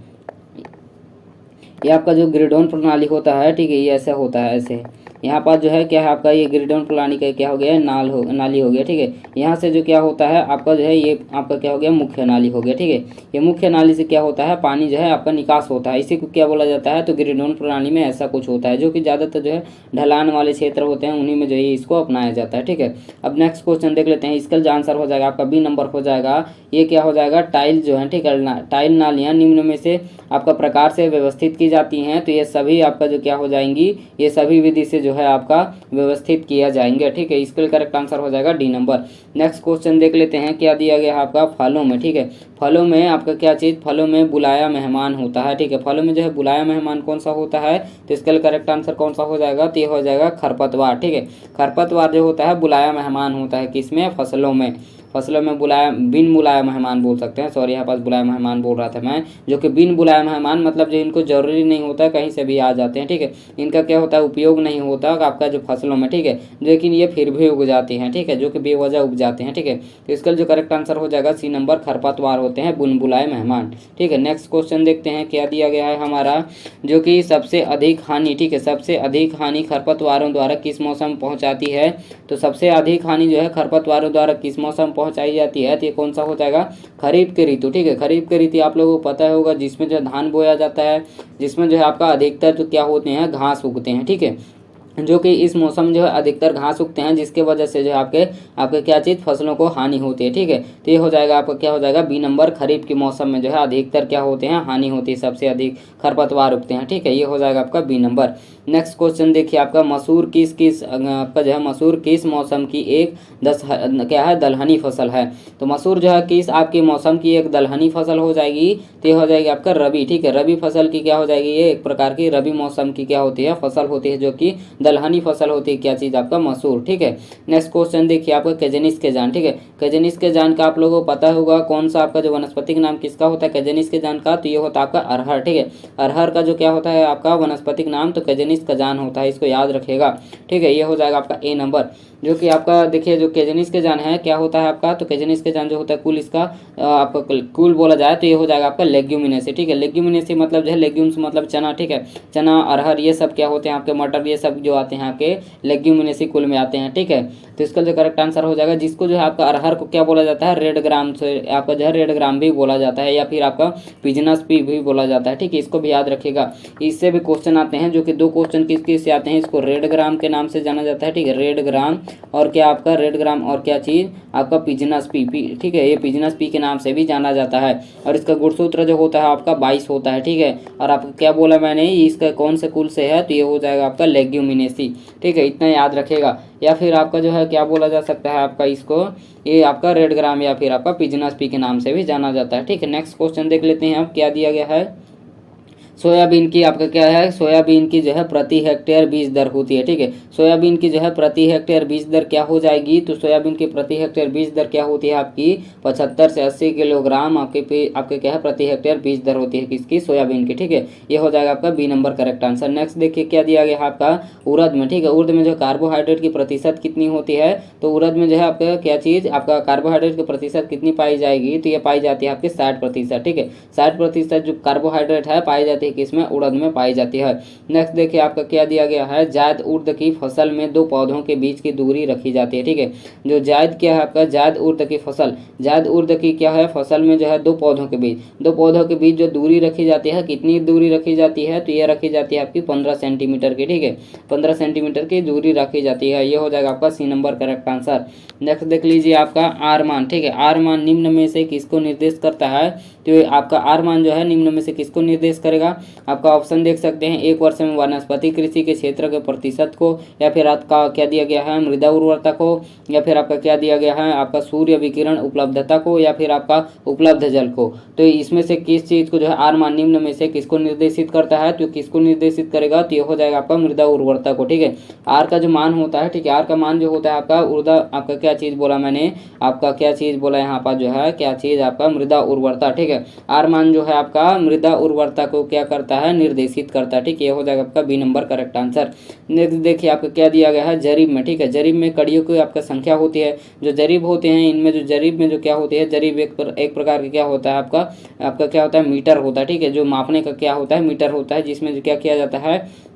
A: ये आपका जो ग्रिडोन प्रणाली होता है, ठीक है, ये ऐसा होता है, ऐसे यहाँ पर जो है क्या है आपका ये ग्रिडोन प्रणाली का क्या हो गया, नाली हो गया, ठीक है। यहाँ से जो क्या होता है आपका जो है ये आपका क्या हो गया, मुख्य नाली हो गया, ठीक है। ये मुख्य नाली से क्या होता है, पानी जो है आपका निकास होता है, इसी को क्या बोला जाता है, तो ग्रिडोन प्रणाली में ऐसा कुछ होता है, जो कि ज़्यादातर जो है ढलान वाले क्षेत्र होते हैं उन्हीं में जो है इसको अपनाया जाता है, ठीक है। अब नेक्स्ट क्वेश्चन देख लेते हैं, इसका जो आंसर हो जाएगा आपका बी नंबर हो जाएगा, ये क्या हो जाएगा, टाइल जो है, ठीक है, टाइल नालियाँ निम्न में से आपका प्रकार से व्यवस्थित की जाती हैं। तो ये सभी आपका जो क्या हो जाएंगी, ये सभी विधि से जो है आपका व्यवस्थित किया जाएंगे, ठीक है। इसके लिए करेक्ट आंसर हो जाएगा डी नंबर। नेक्स्ट क्वेश्चन देख लेते हैं, क्या दिया गया है आपका फलों में, ठीक है, फलों में आपका क्या चीज़, फलों में बुलाया मेहमान होता है, ठीक है, फलों में जो है बुलाया मेहमान कौन सा होता है, तो इसके लिए करेक्ट आंसर कौन सा हो जाएगा, तो ये हो जाएगा खरपतवार, ठीक है। खरपतवार जो होता है बुलाया मेहमान होता है, किसमें, फसलों में, फसलों में बुलाया, बिन बुलाया मेहमान बोल सकते हैं, सॉरी यहाँ पास बुलाया मेहमान बोल रहा था मैं, जो कि बिन बुलाया मेहमान मतलब जो इनको जरूरी नहीं होता कहीं से भी आ जाते हैं, ठीक है, इनका क्या होता है उपयोग नहीं होता आपका जो फसलों में, ठीक है, लेकिन ये फिर भी उग जाते हैं, ठीक है, जो कि बेवजह उग जाते हैं, ठीक है। तो इसका जो करेक्ट आंसर हो जाएगा सी नंबर, खरपतवार होते हैं बिन बुलाए मेहमान, ठीक है। नेक्स्ट क्वेश्चन देखते हैं, क्या दिया गया है हमारा, जो कि सबसे अधिक हानि, ठीक है, सबसे अधिक हानि खरपतवारों द्वारा किस मौसम पहुँचाती है। तो सबसे अधिक हानि जो है खरपतवारों द्वारा किस मौसम पहुंचाई जाती है, तो ये कौन सा हो जाएगा, खरीफ के ऋतु, ठीक है, खरीफ के ऋतु आप लोगों को पता होगा, जिसमें जो है धान बोया जाता है, जिसमें जो है आपका अधिकतर जो क्या होते हैं, घास उगते हैं, ठीक है, जो कि इस मौसम जो है अधिकतर घास उगते हैं, जिसके वजह से जो है आपके क्या चीज़, फसलों को हानि होती है, ठीक है। तो ये हो जाएगा आपका क्या हो जाएगा, बी नंबर, खरीफ के मौसम में जो है अधिकतर क्या होते हैं, हानि होती है, सबसे अधिक खरपतवार उगते हैं, ठीक है, ये हो जाएगा आपका बी नंबर। नेक्स्ट क्वेश्चन देखिए, आपका मसूर किस आपका जो है मसूर किस मौसम की एक क्या है, दलहनी फसल है। तो मसूर जो है किस आपके मौसम की एक दलहनी फसल हो जाएगी, तो ये हो जाएगी आपका रबी, ठीक है, रबी फसल की क्या हो जाएगी, ये एक प्रकार की रबी मौसम की क्या होती है, फसल होती है, जो कि दलहनी फसल होती है, क्या चीज़, आपका मसूर, ठीक है। नेक्स्ट क्वेश्चन देखिए, आपका केजेनिस के जान, ठीक है, केजेनिस के जान का आप लोगों को पता होगा कौन सा आपका जो वनस्पतिक नाम किसका होता है, केजेनिस के जान का, तो ये होता है आपका अरहर, ठीक है, अरहर का जो क्या होता है आपका वनस्पतिक नाम, तो केजेनिस केजनिस का जान होता है, इसको याद रखिएगा, ठीक है। ये हो जाएगा आपका ए नंबर। जो कि आपका देखिए जो केजनिस के जान है क्या होता है आपका, तो केजनिस के जान जो होता है कुल इसका आपका कुल बोला जाए तो ये हो जाएगा आपका लेग्यूमिनेसी, ठीक है। लेग्यूमिनेसी मतलब जो है लेग्यूम्स मतलब चना, ठीक है। चना, अरहर ये सब क्या होते हैं आपके, मटर ये सब जो आते हैं आपके लेग्यूमिनेसी कुल में आते हैं, ठीक है। तो इसका जो करेक्ट आंसर हो जाएगा, जिसको जो है आपका अरहर को क्या बोला जाता है, रेड ग्राम से आपका जो है रेड ग्राम भी बोला जाता है, या फिर आपका पिजनस पी भी बोला जाता है, ठीक है। इसको भी याद रखिएगा। इससे भी क्वेश्चन आते हैं, जो कि 2 क्वेश्चन किस किस से आते हैं। इसको रेड ग्राम के नाम से जाना जाता है, ठीक है, रेड ग्राम, और क्या आपका रेड ग्राम और क्या चीज़ आपका पिजनस पी, ठीक है, ये पिजनस पी के नाम से भी जाना जाता है। और इसका गुणसूत्र जो होता है आपका 22 होता है, ठीक है। और आपका क्या बोला मैंने, इसका कौन से कुल से है, तो ये हो जाएगा आपका लेग्यूमिनेसी, ठीक है, इतना याद रखेगा। या फिर आपका जो है क्या बोला जा सकता है आपका इसको, ये आपका रेड ग्राम या फिर आपका पिजनस पी के नाम से भी जाना जाता है, ठीक है। नेक्स्ट क्वेश्चन देख लेते हैं अब क्या दिया गया है। सोयाबीन की आपका क्या है, सोयाबीन की जो है प्रति हेक्टेयर बीज दर होती है, ठीक है। सोयाबीन की जो है प्रति हेक्टेयर बीज दर क्या हो जाएगी, तो सोयाबीन की प्रति हेक्टेयर बीज दर क्या होती है आपकी 75 से 80 किलोग्राम आपके क्या है प्रति हेक्टेयर बीज दर होती है किसकी, सोयाबीन की, ठीक है। ये हो जाएगा आपका B number correct answer. Next देखिए क्या दिया गया है आपका उड़द में, ठीक है। उड़द में जो कार्बोहाइड्रेट की प्रतिशत कितनी होती है, तो उड़द में जो है आपका क्या चीज़ आपका कार्बोहाइड्रेट की प्रतिशत कितनी पाई जाएगी, तो ये पाई जाती है आपकी 60%, ठीक है। 60% जो कार्बोहाइड्रेट है पाई जाती है किसमें, उड़द में पाई जाती है। नेक्स्ट देखिए आपका क्या दिया गया है, जायद उड़द की फसल में 2 पौधों के बीच की दूरी रखी जाती है, ठीक है। जो जायद क्या है आपका, जायद उड़द की फसल, जायद उड़द की क्या है फसल में जो है 2 पौधों के बीच जो दूरी रखी जाती है, कितनी दूरी रखी जाती है, तो ये रखी जाती है आपकी 15 सेंटीमीटर की, ठीक है। 15 सेंटीमीटर की दूरी रखी जाती है। ये हो जाएगा आपका C number correct answer. Next देख लीजिए आपका आर मान, ठीक है। आर मान निम्न में से किसको निर्देश करता है, तो आपका आर मान जो है निम्न में से किसको निर्देश करेगा। आपका ऑप्शन देख सकते हैं, 1 वर्ष में वनस्पति कृषि के क्षेत्र के प्रतिशत को, या फिर आपका क्या दिया गया है मृदा उर्वरता को, या फिर आपका क्या दिया गया है आपका सूर्य विकिरण उपलब्धता को, या फिर आपका उपलब्ध जल को। तो इसमें से किस चीज़ को जो है आर मान निम्न में से किसको निर्देशित करता है, तो किसको निर्देशित करेगा, तो ये हो जाएगा आपका मृदा उर्वरता को, ठीक है। आर का जो मान होता है, ठीक है, आर का मान जो होता है आपका आपका क्या चीज़ बोला मैंने, आपका क्या चीज़ बोला यहाँ पर जो है क्या चीज़ आपका मृदा उर्वरता, ठीक है। आर मान जो है आपका मृदा उर्वरता को क्या करता है, निर्देशित करता है, ठीक है। ये हो जाएगा आपका B number correct answer. Next देखिए आपका क्या दिया गया है, जरीब में, ठीक है। जरीब में कड़ियों की आपका संख्या होती है। जो जरीब होते हैं इनमें जो जरीब में जो क्या होती है, जरीब एक प्रकार का क्या होता है आपका क्या होता है, मीटर होता है, ठीक है। जो मापने का क्या होता है, मीटर होता है, जिसमें जो क्या किया जाता है,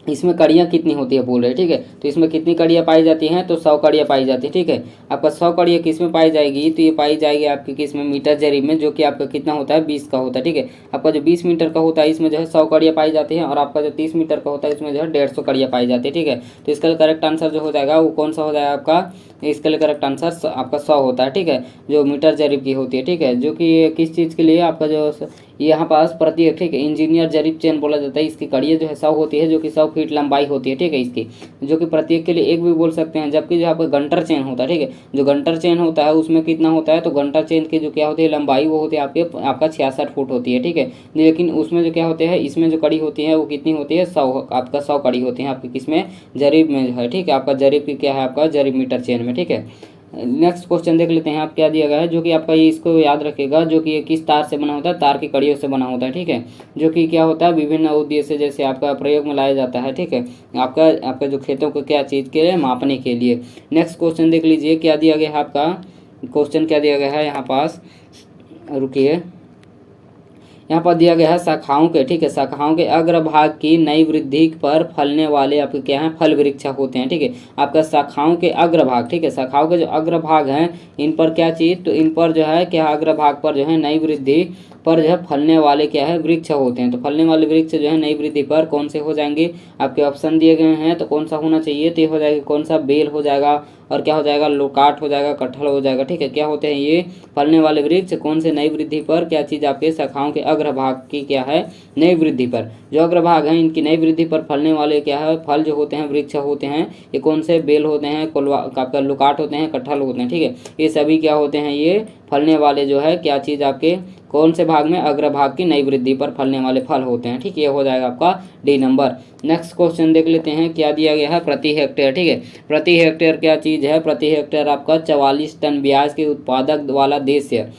A: इसमें कड़ियाँ कितनी होती है बोल रहे, ठीक है। तो इसमें कितनी कड़ियाँ पाई जाती हैं, तो 100 कड़ियाँ पाई जाती है, ठीक है। आपका 100 कड़ियाँ किस में पाई जाएगी, तो ये पाई जाएगी आपकी किस में, मीटर जरीब में, जो कि आपका कितना होता है 20 का होता है, ठीक है। आपका जो 20 मीटर का होता है इसमें जो है 100 कड़ियाँ पाई जाती है, और आपका जो 30 मीटर का होता है इसमें जो है 150 कड़ियाँ पाई जाती है, ठीक है। तो इसका करेक्ट आंसर जो हो जाएगा वो कौन सा हो जाएगा आपका, इसके लिए करेक्ट आंसर आपका 100 होता है, ठीक है, जो मीटर जरीब की होती है, ठीक है। जो कि किस चीज़ के लिए आपका जो यहाँ पास प्रति, ठीक है, इंजीनियर जरीब चेन बोला जाता है। इसकी कड़ियाँ जो है 100 होती है, जो कि 100 फीट लंबाई होती है, ठीक है इसकी, जो कि प्रत्येक के लिए एक भी बोल सकते हैं। जबकि जो आपका गंटर चेन होता है, ठीक है, जो गंटर चेन होता है उसमें कितना होता है, तो गंटर चेन की जो क्या होती है लंबाई वो होती है आपका 66 फुट होती है, ठीक है। लेकिन उसमें जो क्या होते हैं, इसमें जो कड़ी होती है वो कितनी होती है, 100 आपका 100 कड़ी होती है आपकी किसमें, जरीब में है, ठीक है। आपका जरीब की क्या है आपका जरीब मीटर चेन में, ठीक है। नेक्स्ट क्वेश्चन देख लेते हैं आप क्या दिया गया है, जो कि आपका ये इसको याद रखेगा, जो कि ये किस तार से बना होता है, तार की कड़ियों से बना होता है, ठीक है। जो कि क्या होता है विभिन्न उद्देश्य जैसे आपका प्रयोग में लाया जाता है, ठीक है। आपका जो खेतों को क्या चीज़ के लिए मापने के लिए। नेक्स्ट क्वेश्चन देख लीजिए क्या दिया गया है आपका, क्वेश्चन क्या दिया गया है यहाँ पास, रुकिए, यहाँ पर दिया गया है शाखाओं के, ठीक है, शाखाओं के अग्रभाग की नई वृद्धि पर फलने वाले आपके क्या हैं, फल वृक्ष होते हैं, ठीक है। आपका शाखाओं के अग्रभाग, ठीक है, शाखाओं के जो अग्रभाग हैं इन पर क्या चीज़, तो इन पर जो है क्या अग्रभाग पर जो है नई वृद्धि पर जो है फलने वाले क्या है वृक्ष होते हैं। तो फलने वाले वृक्ष जो है नई वृद्धि पर कौन से हो जाएंगे, आपके ऑप्शन दिए गए हैं, तो कौन सा होना चाहिए, तो ये हो जाएगा कौन सा, बेल हो जाएगा, और क्या हो जाएगा, लोकाट हो जाएगा, कटहल हो जाएगा, ठीक है। क्या होते हैं ये फलने वाले वृक्ष, कौन से नई वृद्धि पर, क्या चीज़ आपके शाखाओं के अग्रभाग की क्या है नई वृद्धि पर, जो अग्रभाग हैं इनकी नई वृद्धि पर फलने वाले क्या है फल जो होते हैं वृक्ष होते हैं, ये कौन से, बेल होते हैं, आपका लोकाट होते हैं, कटहल होते हैं, ठीक है। ये सभी क्या होते हैं, ये फलने वाले जो है क्या चीज़ आपके कौन से भाग में, अग्रभाग की नई वृद्धि पर फलने वाले फल होते हैं, ठीक है। ये हो जाएगा आपका डी नंबर। नेक्स्ट क्वेश्चन देख लेते हैं क्या दिया गया है, प्रति हेक्टेयर, ठीक है। प्रति हेक्टेयर क्या चीज़ है, प्रति हेक्टेयर आपका 44 टन प्याज के उत्पादक वाला देश है।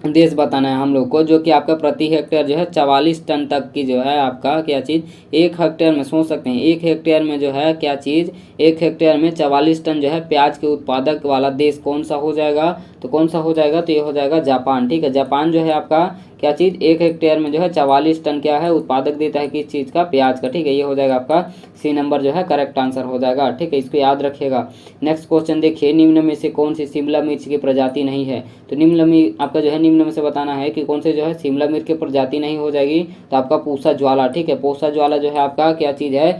A: देश बताना है हम लोग को, जो कि आपका प्रति हेक्टेयर जो है 44 टन तक की जो है आपका क्या चीज़, 1 हेक्टेयर में सोच सकते हैं 1 हेक्टेयर में जो है क्या चीज़, 1 हेक्टेयर में 44 टन जो है प्याज के उत्पादक वाला देश कौन सा हो जाएगा, तो कौन सा हो जाएगा, तो ये हो जाएगा जापान। ठीक है, जापान जो है आपका क्या चीज़ 1 हेक्टेयर में जो है 44 टन क्या है उत्पादक देता है किस चीज़ का, प्याज का। ठीक है, ये हो जाएगा आपका सी नंबर जो है करेक्ट आंसर हो जाएगा। ठीक है, इसको याद रखिएगा। नेक्स्ट क्वेश्चन देखिए, निम्न में से कौन सी शिमला मिर्च की प्रजाति नहीं है, तो निम्न में आपका जो है निम्न में से बताना है कि कौन से जो है शिमला मिर्च की प्रजाति नहीं हो जाएगी, तो आपका पूसा ज्वाला। ठीक है, पूसा ज्वाला जो है आपका क्या चीज़ है,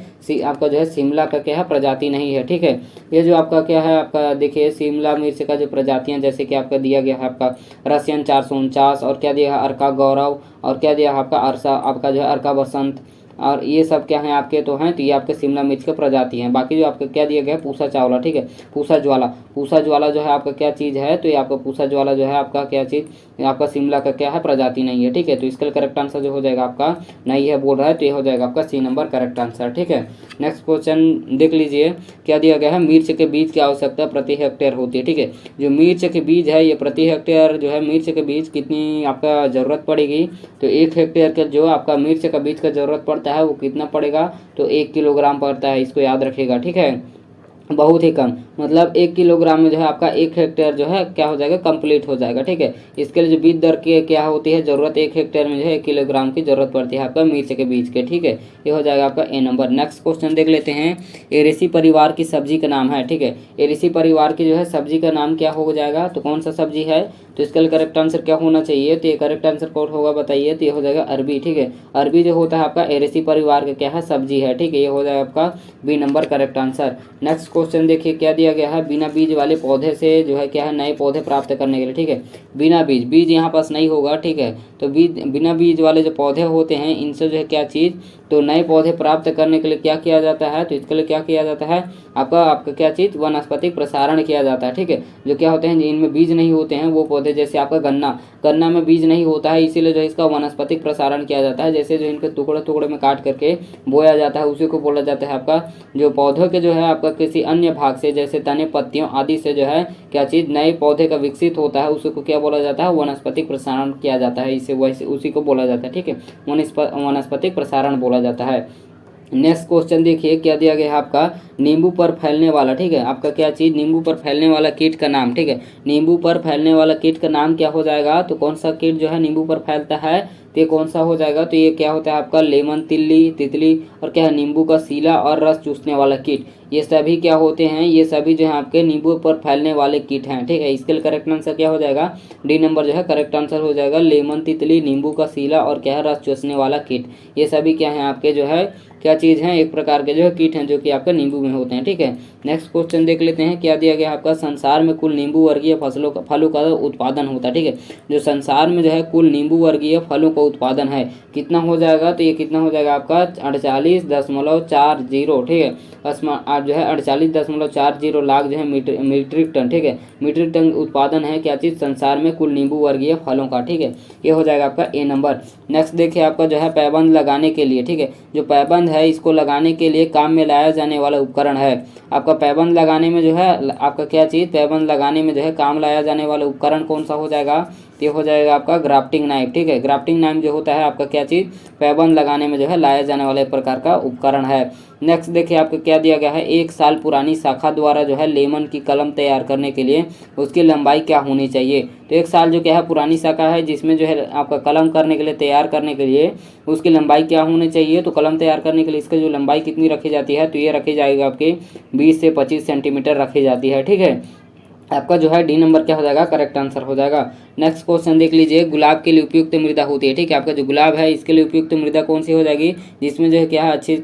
A: आपका जो है शिमला का क्या है प्रजाति नहीं है। ठीक है, ये जो आपका क्या है आपका देखिए शिमला मिर्च का जो प्रजातियां जैसे कि आपका दिया गया है आपका रसियन 449, और क्या दिया है अर्का गौरव, और क्या दिया है आपका अरसा, आपका जो है अर्का बसंत, और ये सब क्या है आपके तो हैं, तो ये आपके शिमला मिर्च के प्रजाति हैं। बाकी जो आपका क्या दिया गया है पूसा चावला। ठीक है, पूसा ज्वाला, पूसा ज्वाला जो है आपका क्या चीज़ है, तो ये आपका पूसा ज्वाला जो है आपका क्या चीज़, आपका शिमला का क्या है प्रजाति नहीं है। ठीक है, तो इसका करेक्ट आंसर जो हो जाएगा आपका नहीं है बोल रहा है, तो ये हो जाएगा आपका सी नंबर करेक्ट आंसर। ठीक है, नेक्स्ट क्वेश्चन देख लीजिए, क्या दिया गया है, मिर्च के बीज की आवश्यकता प्रति हेक्टेयर होती है। ठीक है, जो मिर्च के बीज है ये प्रति हेक्टेयर जो है मिर्च के बीज कितनी आपका ज़रूरत पड़ेगी, तो 1 हेक्टेयर के जो आपका मिर्च का बीज का ज़रूरत पड़ता है वो कितना पड़ेगा, तो 1 किलोग्राम पड़ता है, इसको याद रखिएगा। ठीक है, बहुत ही कम, मतलब 1 किलोग्राम में जो है आपका 1 हेक्टेयर जो है क्या हो जाएगा कंप्लीट हो जाएगा। ठीक है, इसके लिए जो बीज दर की क्या होती है ज़रूरत, 1 हेक्टेयर में जो है 1 किलोग्राम की ज़रूरत पड़ती है आपका मिर्च के बीज के। ठीक है, ये हो जाएगा आपका ए नंबर। नेक्स्ट क्वेश्चन देख लेते हैं, एरेसी परिवार की सब्जी का नाम है। ठीक है, एरेसी परिवार की जो है सब्जी का नाम क्या हो जाएगा, तो कौन सा सब्जी है, तो इसका करेक्ट आंसर क्या होना चाहिए, तो ये करेक्ट आंसर कौन होगा बताइए, तो ये हो जाएगा अरबी। ठीक है, अरबी जो होता है आपका एरेसी परिवार का क्या है सब्जी है। ठीक है, ये हो जाएगा आपका B number correct answer. Next question देखिए, क्या दिया गया है, बिना बीज वाले पौधे से जो है क्या है नए पौधे प्राप्त करने के लिए। ठीक है, बिना बीज, बीज यहाँ पास नहीं होगा। ठीक है, तो बीज बिना बीज वाले जो पौधे होते हैं इनसे जो है क्या चीज़, तो नए पौधे प्राप्त करने के लिए क्या किया जाता है, तो इसके लिए क्या किया जाता है आपका आपका क्या चीज़ वनस्पतिक प्रसारण किया जाता है। ठीक है, जो क्या होते हैं इनमें बीज नहीं होते हैं वो पौधे, जैसे आपका गन्ना, गन्ना में बीज नहीं होता है इसीलिए जो है इसका वनस्पतिक प्रसारण किया जाता है, जैसे जो इनके टुकड़े टुकड़े में काट करके बोया जाता है उसी को बोला जाता है आपका जो पौधों के जो है आपका किसी अन्य भाग से जैसे तने पत्तियों आदि से जो है क्या चीज़ नए पौधे का विकसित होता है उसी को क्या बोला जाता है वनस्पतिक प्रसारण किया जाता है, इसे वैसे उसी को बोला जाता है। ठीक है, वनस्पतिक प्रसारण बोला जाता है। नेक्स्ट क्वेश्चन देखिए, क्या दिया गया है आपका नींबू पर फैलने वाला। ठीक है, आपका क्या चीज़ नींबू पर फैलने वाला कीट का नाम। ठीक है, नींबू पर फैलने वाला कीट का नाम क्या हो जाएगा, तो कौन सा कीट जो है नींबू पर फैलता है, तो ये कौन सा हो जाएगा, तो ये क्या होता है आपका लेमन तिल्ली तितली, और क्या है नींबू का सीला और रस चूसने वाला कीट, ये सभी क्या होते हैं, ये सभी जो है आपके नींबू पर फैलने वाले कीट हैं। ठीक है, इसके लिए करेक्ट आंसर क्या हो जाएगा, डी नंबर जो है करेक्ट आंसर हो जाएगा, लेमन तितली, नींबू का सीला और क्या है रस चूसने वाला कीट, ये सभी क्या है आपके जो है क्या चीज़ हैं एक प्रकार के जो है कीट हैं जो कि आपका नींबू में होते हैं। ठीक है, नेक्स्ट क्वेश्चन देख लेते हैं, क्या दिया गया आपका संसार में कुल नींबू वर्गीय फलों का उत्पादन होता है। ठीक है, जो संसार में जो है कुल नींबू वर्गीय फलों का उत्पादन है कितना हो जाएगा, तो ये कितना हो जाएगा आपका 48.40। ठीक है, जो है 48.40 लाख जो है मीट्रिक टन। ठीक है, मीट्रिक टन उत्पादन है क्या चीज़ संसार में कुल नींबू वर्गीय फलों का। ठीक है, ये हो जाएगा आपका ए नंबर। नेक्स्ट देखिए आपका जो है पैबंद लगाने के लिए। ठीक है, जो पैबंद है इसको लगाने के लिए काम में लाया जाने वाला उपकरण है आपका, पैबंद लगाने में जो है आपका क्या चीज़ पैबंद लगाने में जो है काम लाया जाने वाला उपकरण कौन सा हो जाएगा, तो ये हो जाएगा आपका ग्राफ्टिंग नाइफ। ठीक है, ग्राफ्टिंग नाइफ जो होता है आपका क्या चीज़ पैबंद लगाने में जो है लाया जाने वाला एक प्रकार का उपकरण है। नेक्स्ट देखिए आपको क्या दिया गया है, 1 साल पुरानी शाखा द्वारा जो है लेमन की कलम तैयार करने के लिए उसकी लंबाई क्या होनी चाहिए, तो 1 साल जो क्या है पुरानी शाखा है जिसमें जो है आपका कलम करने के लिए तैयार करने के लिए उसकी लंबाई क्या होनी चाहिए, तो कलम तैयार करने के लिए इसकी जो लंबाई कितनी रखी जाती है, तो ये रखी जाएगी आपकी 20 से 25 सेंटीमीटर रखी जाती है। ठीक है, आपका जो है डी नंबर क्या हो जाएगा करेक्ट आंसर हो जाएगा। नेक्स्ट क्वेश्चन देख लीजिए, गुलाब के लिए उपयुक्त मृदा होती है। ठीक है, आपका जो गुलाब है इसके लिए उपयुक्त मृदा कौन सी हो जाएगी जिसमें जो है क्या है अच्छी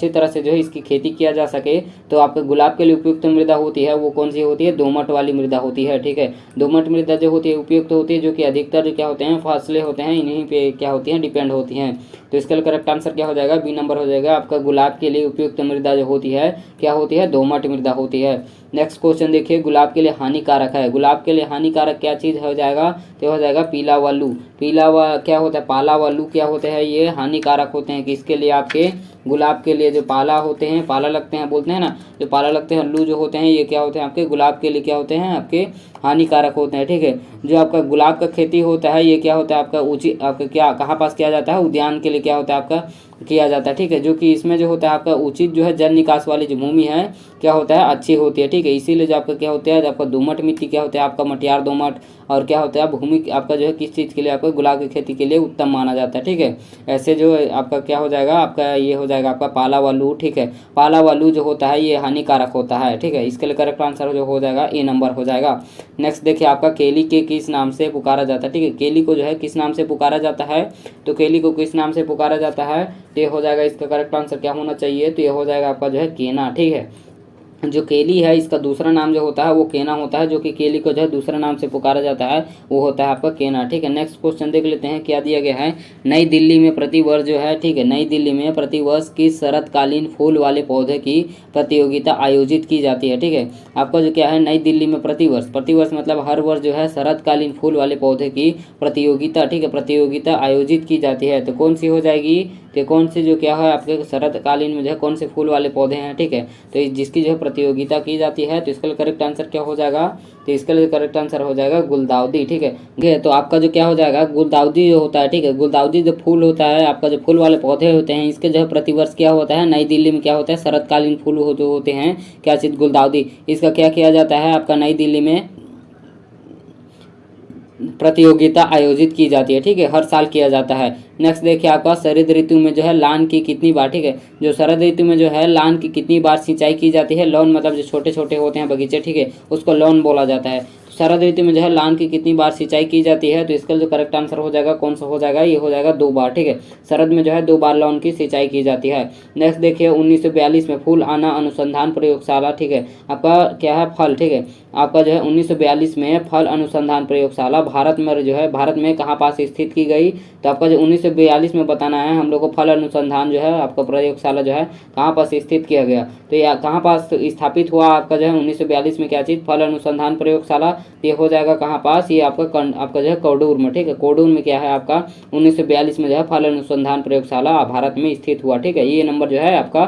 A: तरह से जो है इसकी खेती किया जा सके, तो आपके गुलाब के लिए उपयुक्त मृदा होती है वो कौन सी होती है, दोमट वाली मृदा होती है। ठीक है, दोमट मृदा जो होती है उपयुक्त होती है, जो कि अधिकतर जो क्या होते हैं फसलें होते हैं इन्हीं पे क्या होती हैं डिपेंड होती हैं, तो इसका करेक्ट आंसर क्या हो जाएगा बी नंबर हो जाएगा। आपका गुलाब के लिए उपयुक्त मृदा जो होती है क्या होती है दोमट मृदा होती है। नेक्स्ट क्वेश्चन देखिए, गुलाब के लिए हानिकारक है। गुलाब के लिए हानिकारक क्या चीज़ हो जाएगा, तो हो जाएगा पीला वल्लू। पीला व क्या होता है, पाला वल्लू क्या होते हैं, ये हानिकारक होते हैं किसके लिए, आपके गुलाब के लिए। जो पाला होते हैं, पाला लगते हैं बोलते हैं ना, जो पाला लगते हैं अल्लू जो होते हैं, ये क्या होते हैं आपके गुलाब के लिए क्या होते हैं, आपके हानिकारक होते हैं। ठीक है, जो आपका गुलाब का खेती होता है, ये क्या होता है आपका उचित, आपका क्या कहाँ पास किया जाता है, उद्यान के लिए क्या होता है आपका किया जाता है। ठीक है, जो कि इसमें जो होता है आपका उचित जो है जल निकास वाली जो भूमि है क्या होता है, अच्छी होती है। ठीक है, इसीलिए जो आपका क्या होता है, आपका दोमट मिट्टी क्या होता है आपका मटियार दोमट, और क्या होता है भूमि आपका जो है किस चीज़ के लिए, आपका गुलाब की खेती के लिए उत्तम माना जाता है। ठीक है, ऐसे जो आपका क्या हो जाएगा, आपका ये हो जाएगा आपका पाला वालू। ठीक है, पाला वालू जो होता है ये हानिकारक होता है। ठीक है, इसके लिए करेक्ट आंसर जो हो जाएगा ए नंबर हो जाएगा। नेक्स्ट देखिए, आपका केली के किस नाम से पुकारा जाता है। ठीक है, केली को जो है किस नाम से पुकारा जाता है, तो केली को किस नाम से पुकारा जाता है, तो ये हो जाएगा इसका करेक्ट आंसर क्या होना चाहिए, तो ये हो जाएगा आपका जो है केना। ठीक है, जो केली है इसका दूसरा नाम जो होता है वो केना होता है, जो कि केली को जो है दूसरा नाम से पुकारा जाता है वो होता है आपका केना। ठीक है, नेक्स्ट क्वेश्चन देख लेते हैं, क्या दिया गया है, नई दिल्ली में प्रतिवर्ष जो है, ठीक है, नई दिल्ली में प्रतिवर्ष किस शरतकालीन फूल वाले पौधे की प्रतियोगिता आयोजित की जाती है। ठीक है, आपका जो क्या है, नई दिल्ली में प्रतिवर्ष, प्रतिवर्ष मतलब हर वर्ष जो है शरतकालीन फूल वाले पौधे की प्रतियोगिता, ठीक है, प्रतियोगिता आयोजित की जाती है। तो कौन सी हो जाएगी, तो कौन से जो क्या है आपके शरतकालीन में जो है कौन से फूल वाले पौधे हैं। ठीक है, तो जिसकी जो है प्रतियोगिता की जाती है, तो इसके लिए करेक्ट आंसर क्या हो जाएगा, तो इसके लिए करेक्ट आंसर हो जाएगा गुलदाउदी। ठीक है, तो आपका जो क्या हो जाएगा, गुलदाउदी जो होता है। ठीक है, गुलदाउदी जो फूल होता है, आपका जो फूल वाले पौधे होते हैं, इसके जो है प्रतिवर्ष क्या होता है, नई दिल्ली में क्या होता है, शरतकालीन फूल होते हैं क्या चीज़, गुलदाउदी। इसका क्या किया जाता है आपका नई दिल्ली में प्रतियोगिता आयोजित की जाती है। ठीक है, हर साल किया जाता है। नेक्स्ट देखिए, आपका शरद ऋतु में जो है लान की कितनी बार, ठीक है, जो शरद ऋतु में जो है लान की कितनी बार सिंचाई की जाती है। लॉन मतलब जो छोटे छोटे होते हैं बगीचे, ठीक है, उसको लॉन बोला जाता है। शरद ऋतु में जो है लान की कितनी बार सिंचाई की जाती है, तो इसका जो करेक्ट आंसर हो जाएगा कौन सा हो जाएगा, ये हो जाएगा 2 बार। ठीक है, शरद में जो है 2 बार लॉन की सिंचाई की जाती है। नेक्स्ट देखिए, 1942 में फूल आना अनुसंधान प्रयोगशाला, ठीक है, आपका क्या है फल, ठीक है, आपका जो है 1942 में फल अनुसंधान प्रयोगशाला भारत में जो है, भारत में कहाँ पास स्थित की गई, तो आपका जो 1942 में बताना है हम लोग को, फल अनुसंधान जो है आपका प्रयोगशाला जो है कहाँ पास स्थित किया गया, तो यह कहाँ पास स्थापित हुआ आपका जो है 1942 में क्या चीज़, फल अनुसंधान प्रयोगशाला। ये हो जाएगा कहाँ पास, ये आपका जो है कोडूर में। ठीक है, कोडूर में क्या है आपका 1942 में जो है फल अनुसंधान प्रयोगशाला भारत में स्थित हुआ। ठीक है, ये नंबर जो है आपका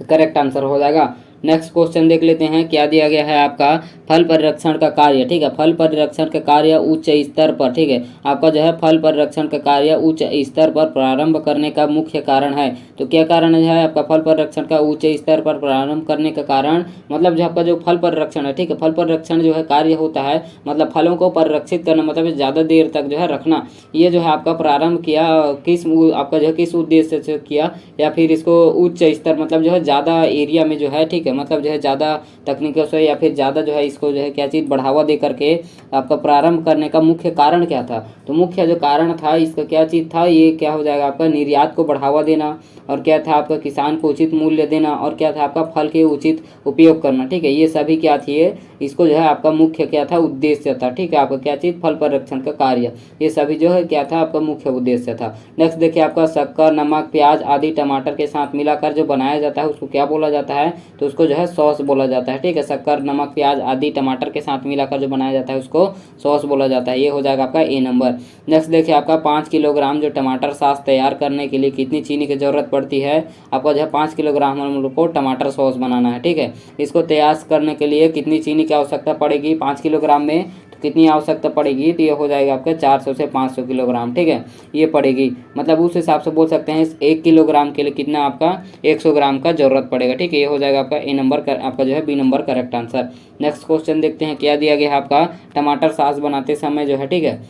A: करेक्ट आंसर हो जाएगा। नेक्स्ट क्वेश्चन देख लेते हैं, क्या दिया गया है आपका, फल परिरक्षण का कार्य। ठीक है, फल परिरक्षण का कार्य उच्च स्तर पर, ठीक है, आपका जो है फल परिरक्षण का कार्य उच्च स्तर पर प्रारंभ करने का मुख्य कारण है। तो क्या कारण है आपका फल परिरक्षण का उच्च स्तर पर प्रारंभ करने का कारण, मतलब जो आपका जो फल परिरक्षण है, ठीक है, फल परिरक्षण जो है कार्य होता है, मतलब फलों को परिरक्षित करना, मतलब ज़्यादा देर तक जो है रखना। ये जो है आपका प्रारंभ किया किस आपका जो है किस उद्देश्य से किया, या फिर इसको उच्च स्तर मतलब जो है ज़्यादा एरिया में जो है, ठीक है, मतलब जो है ज़्यादा तकनीकों से या फिर ज़्यादा जो है इसको जो है क्या चीज़ बढ़ावा दे करके आपका प्रारंभ करने का मुख्य कारण क्या था। तो मुख्य जो कारण था इसका क्या चीज़ था, ये क्या हो जाएगा आपका निर्यात को बढ़ावा देना, और क्या था आपका किसान को उचित मूल्य देना, और क्या था आपका फल के उचित उपयोग करना। ठीक है, ये सभी क्या थी, इसको जो है आपका मुख्य क्या था, उद्देश्य था। ठीक है, आपका क्या चीज़, फल परिरक्षण का कार्य, ये सभी जो है क्या था आपका मुख्य उद्देश्य था। नेक्स्ट देखिए, आपका शक्कर, नमक, प्याज आदि टमाटर के साथ मिलाकर जो बनाया जाता है उसको क्या बोला जाता है, तो उसको जो है सॉस बोला जाता है। ठीक है, शक्कर, नमक, प्याज आदि टमाटर के साथ मिलाकर जो बनाया जाता है उसको सॉस बोला जाता है। ये हो जाएगा आपका ए नंबर। नेक्स्ट देखिए, आपका 5 किलोग्राम जो टमाटर सॉस तैयार करने के लिए कितनी चीनी की जरूरत पड़ती है। आपका जो है 5 किलोग्राम हम लोग को टमाटर सॉस बनाना है। ठीक है, इसको तैयार करने के लिए कितनी चीनी की आवश्यकता पड़ेगी 5 किलोग्राम में, तो कितनी आवश्यकता पड़ेगी, तो ये हो जाएगा आपका 400 से 500 किलोग्राम। ठीक है, ये पड़ेगी, मतलब उस हिसाब से बोल सकते हैं 1 किलोग्राम के लिए कितना आपका 100 ग्राम का जरूरत पड़ेगा। ठीक है, ये हो जाएगा आपका ए नंबर आपका जो है B number correct answer. Next question देखते हैं, क्या दिया गया है आपका, टमाटर सॉस बनाते समय जो है, ठीक है,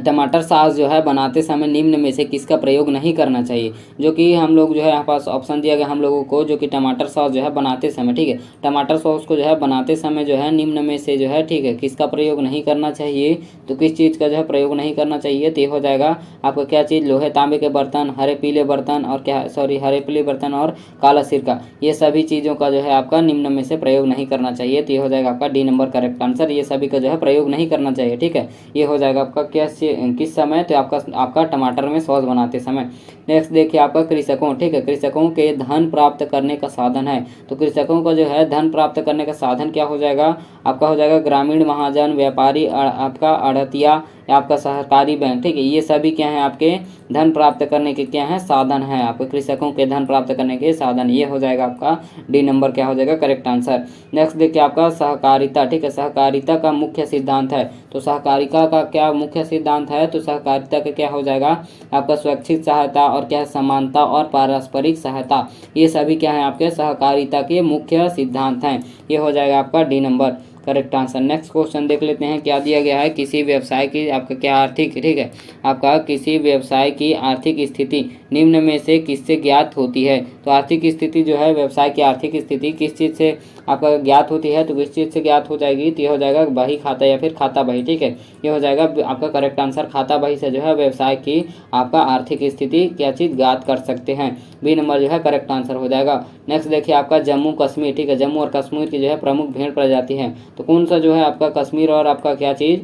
A: टमाटर सॉस जो है बनाते समय निम्न में से किसका प्रयोग नहीं करना चाहिए। जो कि हम लोग जो है यहाँ पास ऑप्शन दिया गया हम लोगों को, जो कि टमाटर सॉस जो है बनाते समय, ठीक है, टमाटर सॉस को जो है बनाते समय जो है निम्न में से जो है, ठीक है, किसका प्रयोग नहीं करना चाहिए। तो किस चीज़ का जो है प्रयोग नहीं करना चाहिए, तो ये हो जाएगा आपका क्या चीज़, लोहे तांबे के बर्तन, हरे पीले बर्तन, और क्या हरे पीले बर्तन और काला सिरका, ये सभी चीज़ों का जो है आपका निम्न में से प्रयोग नहीं करना चाहिए। तो ये हो जाएगा आपका डी नंबर करेक्ट आंसर, ये सभी का जो है प्रयोग नहीं करना चाहिए। ठीक है, ये हो जाएगा आपका क्या किस समय, तो आपका टमाटर में सॉस बनाते समय। नेक्स्ट देखिए आपका कृषकों, ठीक है, कृषकों के धन प्राप्त करने का साधन है। तो कृषकों का जो है धन प्राप्त करने का साधन क्या हो जाएगा, आपका हो जाएगा ग्रामीण महाजन, व्यापारी, आपका आढ़तिया या आपका सहकारी बैंक, ठीक है। ये सभी क्या है आपके धन प्राप्त करने के क्या है साधन है, आपके कृषकों के धन प्राप्त करने के साधन। ये हो जाएगा आपका डी नंबर क्या हो जाएगा करेक्ट आंसर। नेक्स्ट देखिए आपका सहकारिता, ठीक है, सहकारिता का मुख्य सिद्धांत है। तो सहकारिता का क्या मुख्य सिद्धांत है, तो सहकारिता का क्या हो जाएगा आपका स्वैच्छिक सहायता और क्या है समानता और पारस्परिक सहायता। ये सभी क्या है आपके सहकारिता के मुख्य सिद्धांत हैं। ये हो जाएगा आपका D number correct answer. Next question देख लेते हैं क्या दिया गया है, किसी व्यवसाय की आपका क्या आर्थिक, ठीक है, आपका किसी व्यवसाय की आर्थिक स्थिति निम्न में से किससे ज्ञात होती है। तो आर्थिक स्थिति जो है व्यवसाय की आर्थिक स्थिति किस चीज़ से आपका ज्ञात होती है, तो किस चीज़ से ज्ञात हो जाएगी, तो ये हो जाएगा बही खाता या फिर खाता बही, ठीक है। ये हो जाएगा आपका करेक्ट आंसर, खाता बही से जो है व्यवसाय की आपका आर्थिक स्थिति क्या चीज़ ज्ञात कर सकते हैं। बी नंबर जो है करेक्ट आंसर हो जाएगा। नेक्स्ट देखिए आपका जम्मू कश्मीर, ठीक है, जम्मू और कश्मीर की जो है प्रमुख भेड़ प्रजाति है। तो कौन सा जो है आपका कश्मीर और आपका क्या चीज़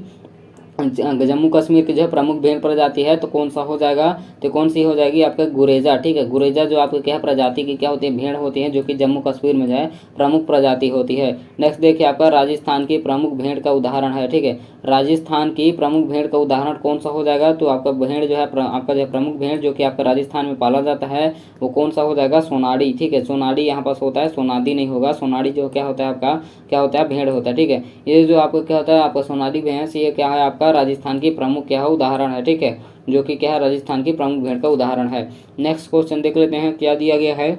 A: जम्मू कश्मीर की जो है प्रमुख भेड़ प्रजाति है, तो कौन सा हो जाएगा, तो कौन सी हो जाएगी आपका गुरेजा, ठीक है। गुरेजा जो आपके क्या प्रजाति की क्या होती है भेड़ होती है, जो कि जम्मू कश्मीर में जो है प्रमुख प्रजाति होती है। नेक्स्ट देखिए आपका राजस्थान की प्रमुख भेड़ का उदाहरण है, ठीक है, राजस्थान की प्रमुख भेड़ का उदाहरण कौन सा हो जाएगा, तो आपका भेड़ जो है आपका जो है प्रमुख भेड़ जो कि आपका राजस्थान में पाला जाता है वो कौन सा हो जाएगा, सोनाड़ी, ठीक है। सोनाड़ी यहाँ पास होता है, सोनादी नहीं होगा। सोनाड़ी जो क्या होता है आपका क्या होता है भेड़ होता है, ठीक है। ये जो आपको क्या होता है आपका सोनाली भैंस, ये क्या है आपका राजस्थान की प्रमुख क्या है उदाहरण है, ठीक है, जो कि क्या है राजस्थान की प्रमुख भेड़ का उदाहरण है। नेक्स्ट क्वेश्चन देख लेते हैं क्या दिया गया है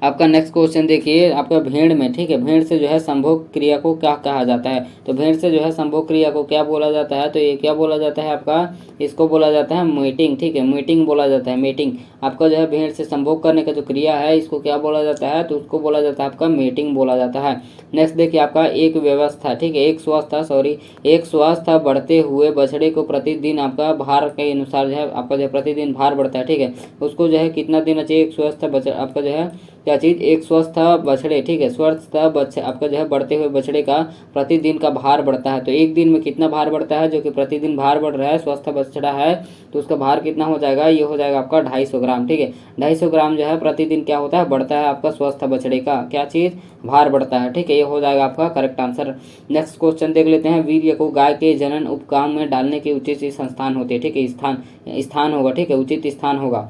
A: आपका। नेक्स्ट क्वेश्चन देखिए आपका भेड़ में, ठीक है, भेड़ से जो है संभोग क्रिया को क्या कहा जाता है। तो भेड़ से जो है संभोग क्रिया को क्या बोला जाता है, तो ये क्या बोला जाता है आपका, इसको बोला जाता है मीटिंग, ठीक है, मीटिंग बोला जाता है। मीटिंग आपका जो है भेड़ से संभोग करने का जो क्रिया है इसको क्या बोला जाता है, तो उसको बोला जाता है आपका मीटिंग बोला जाता है। नेक्स्ट देखिए आपका एक व्यवस्था, ठीक है, एक स्वस्थ बढ़ते हुए बछड़े को प्रतिदिन आपका भार के अनुसार जो है आपका जो है प्रतिदिन भार बढ़ता है, ठीक है, उसको जो है कितना देना चाहिए एक स्वस्थ आपका जो है क्या चीज़ एक स्वस्थ बछड़े, ठीक है, स्वस्थ आपका जो है बढ़ते हुए बछड़े का प्रतिदिन का भार बढ़ता है। तो एक दिन में कितना भार बढ़ता है, जो कि प्रतिदिन भार बढ़ रहा है, स्वस्थ बछड़ा है तो उसका भार कितना हो जाएगा, ये हो जाएगा आपका 250 ग्राम, ठीक है। 250 ग्राम जो है प्रतिदिन क्या होता है बढ़ता है आपका स्वस्थ बछड़े का क्या चीज़ भार बढ़ता है, ठीक है। ये हो जाएगा आपका करेक्ट आंसर। नेक्स्ट क्वेश्चन देख लेते हैं, वीर्य को गाय के जनन उपकाम में डालने के उचित संस्थान होते हैं, ठीक है, स्थान होगा, ठीक है, उचित स्थान होगा।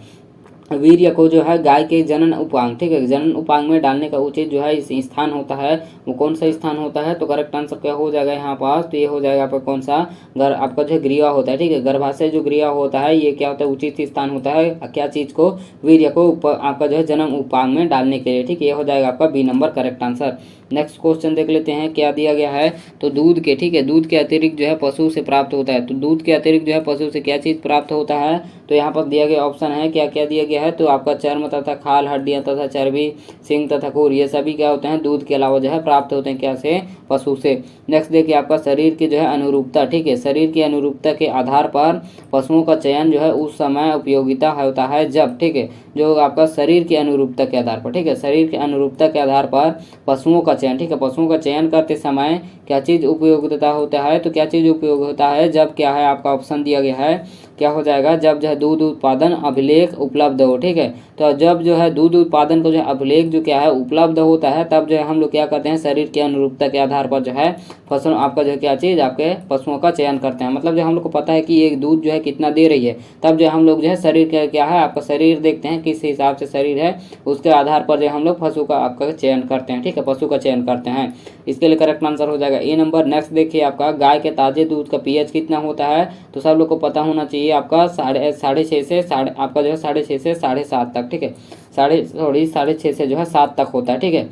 A: वीर्य को जो है गाय के जनन उपांग, ठीक है, जनन उपांग में डालने का उचित जो है इस स्थान होता है वो कौन सा स्थान होता है, तो करेक्ट आंसर क्या हो जाएगा यहाँ पास, तो ये हो जाएगा आपका कौन सा आपका जो ग्रीवा होता है, ठीक है, गर्भाशय जो ग्रीवा होता है ये क्या होता है उचित स्थान होता है क्या चीज़ को, वीर्य को आपका जो है जन्म उपांग में डालने के लिए, ठीक है। ये हो जाएगा आपका B number correct answer. Next question देख लेते हैं क्या दिया गया है, तो दूध के, ठीक है, दूध के अतिरिक्त जो है पशु से प्राप्त होता है। तो दूध के अतिरिक्त जो है पशु से क्या चीज़ प्राप्त होता है, तो यहाँ पर दिया गया ऑप्शन है क्या क्या दिया गया है, तो आपका चर्म तथा खाल, हड्डियाँ तथा चर्बी, सिंग तथा खूर, ये सभी क्या होते हैं दूध के अलावा जो है प्राप्त होते हैं क्या से, पशु से। नेक्स्ट देखिए आपका शरीर की जो है अनुरूपता, ठीक है, शरीर की अनुरूपता के आधार पर पशुओं का चयन जो है उस समय उपयोगिता होता है जब, ठीक है, जो आपका शरीर की अनुरूपता के आधार पर, ठीक है, शरीर की अनुरूपता के आधार पर पशुओं का चयन, ठीक है, पशुओं का चयन करते समय क्या चीज़ उपयोगिता होता है, तो क्या चीज़ उपयोग होता है जब क्या है आपका ऑप्शन दिया गया है क्या हो जाएगा, जब जो है दूध उत्पादन अभिलेख उपलब्ध हो, ठीक है। तो जब जो है दूध उत्पादन का जो है अभिलेख जो क्या है उपलब्ध होता है तब जो है हम लोग क्या करते हैं शरीर की अनुरूपता के आधार पर जो है फसल आपका जो है क्या चीज़ आपके पशुओं का चयन करते हैं। मतलब जो हम लोग को पता है कि ये दूध जो है कितना दे रही है तब जो हम लोग जो है शरीर का क्या है आपका शरीर देखते हैं किस हिसाब से शरीर है उसके आधार पर जो हम लोग पशु का आपका चयन करते हैं, ठीक है, पशु का चयन करते हैं। इसके लिए करेक्ट आंसर हो जाएगा ए नंबर। नेक्स्ट देखिए आपका गाय के ताजे दूध का पीएच कितना होता है, तो सब लोग को पता होना चाहिए आपका साढ़े छः से आपका जो है 6.5 से 7.5 तक, ठीक है, 6.5 से जो है 7 तक होता है, ठीक है।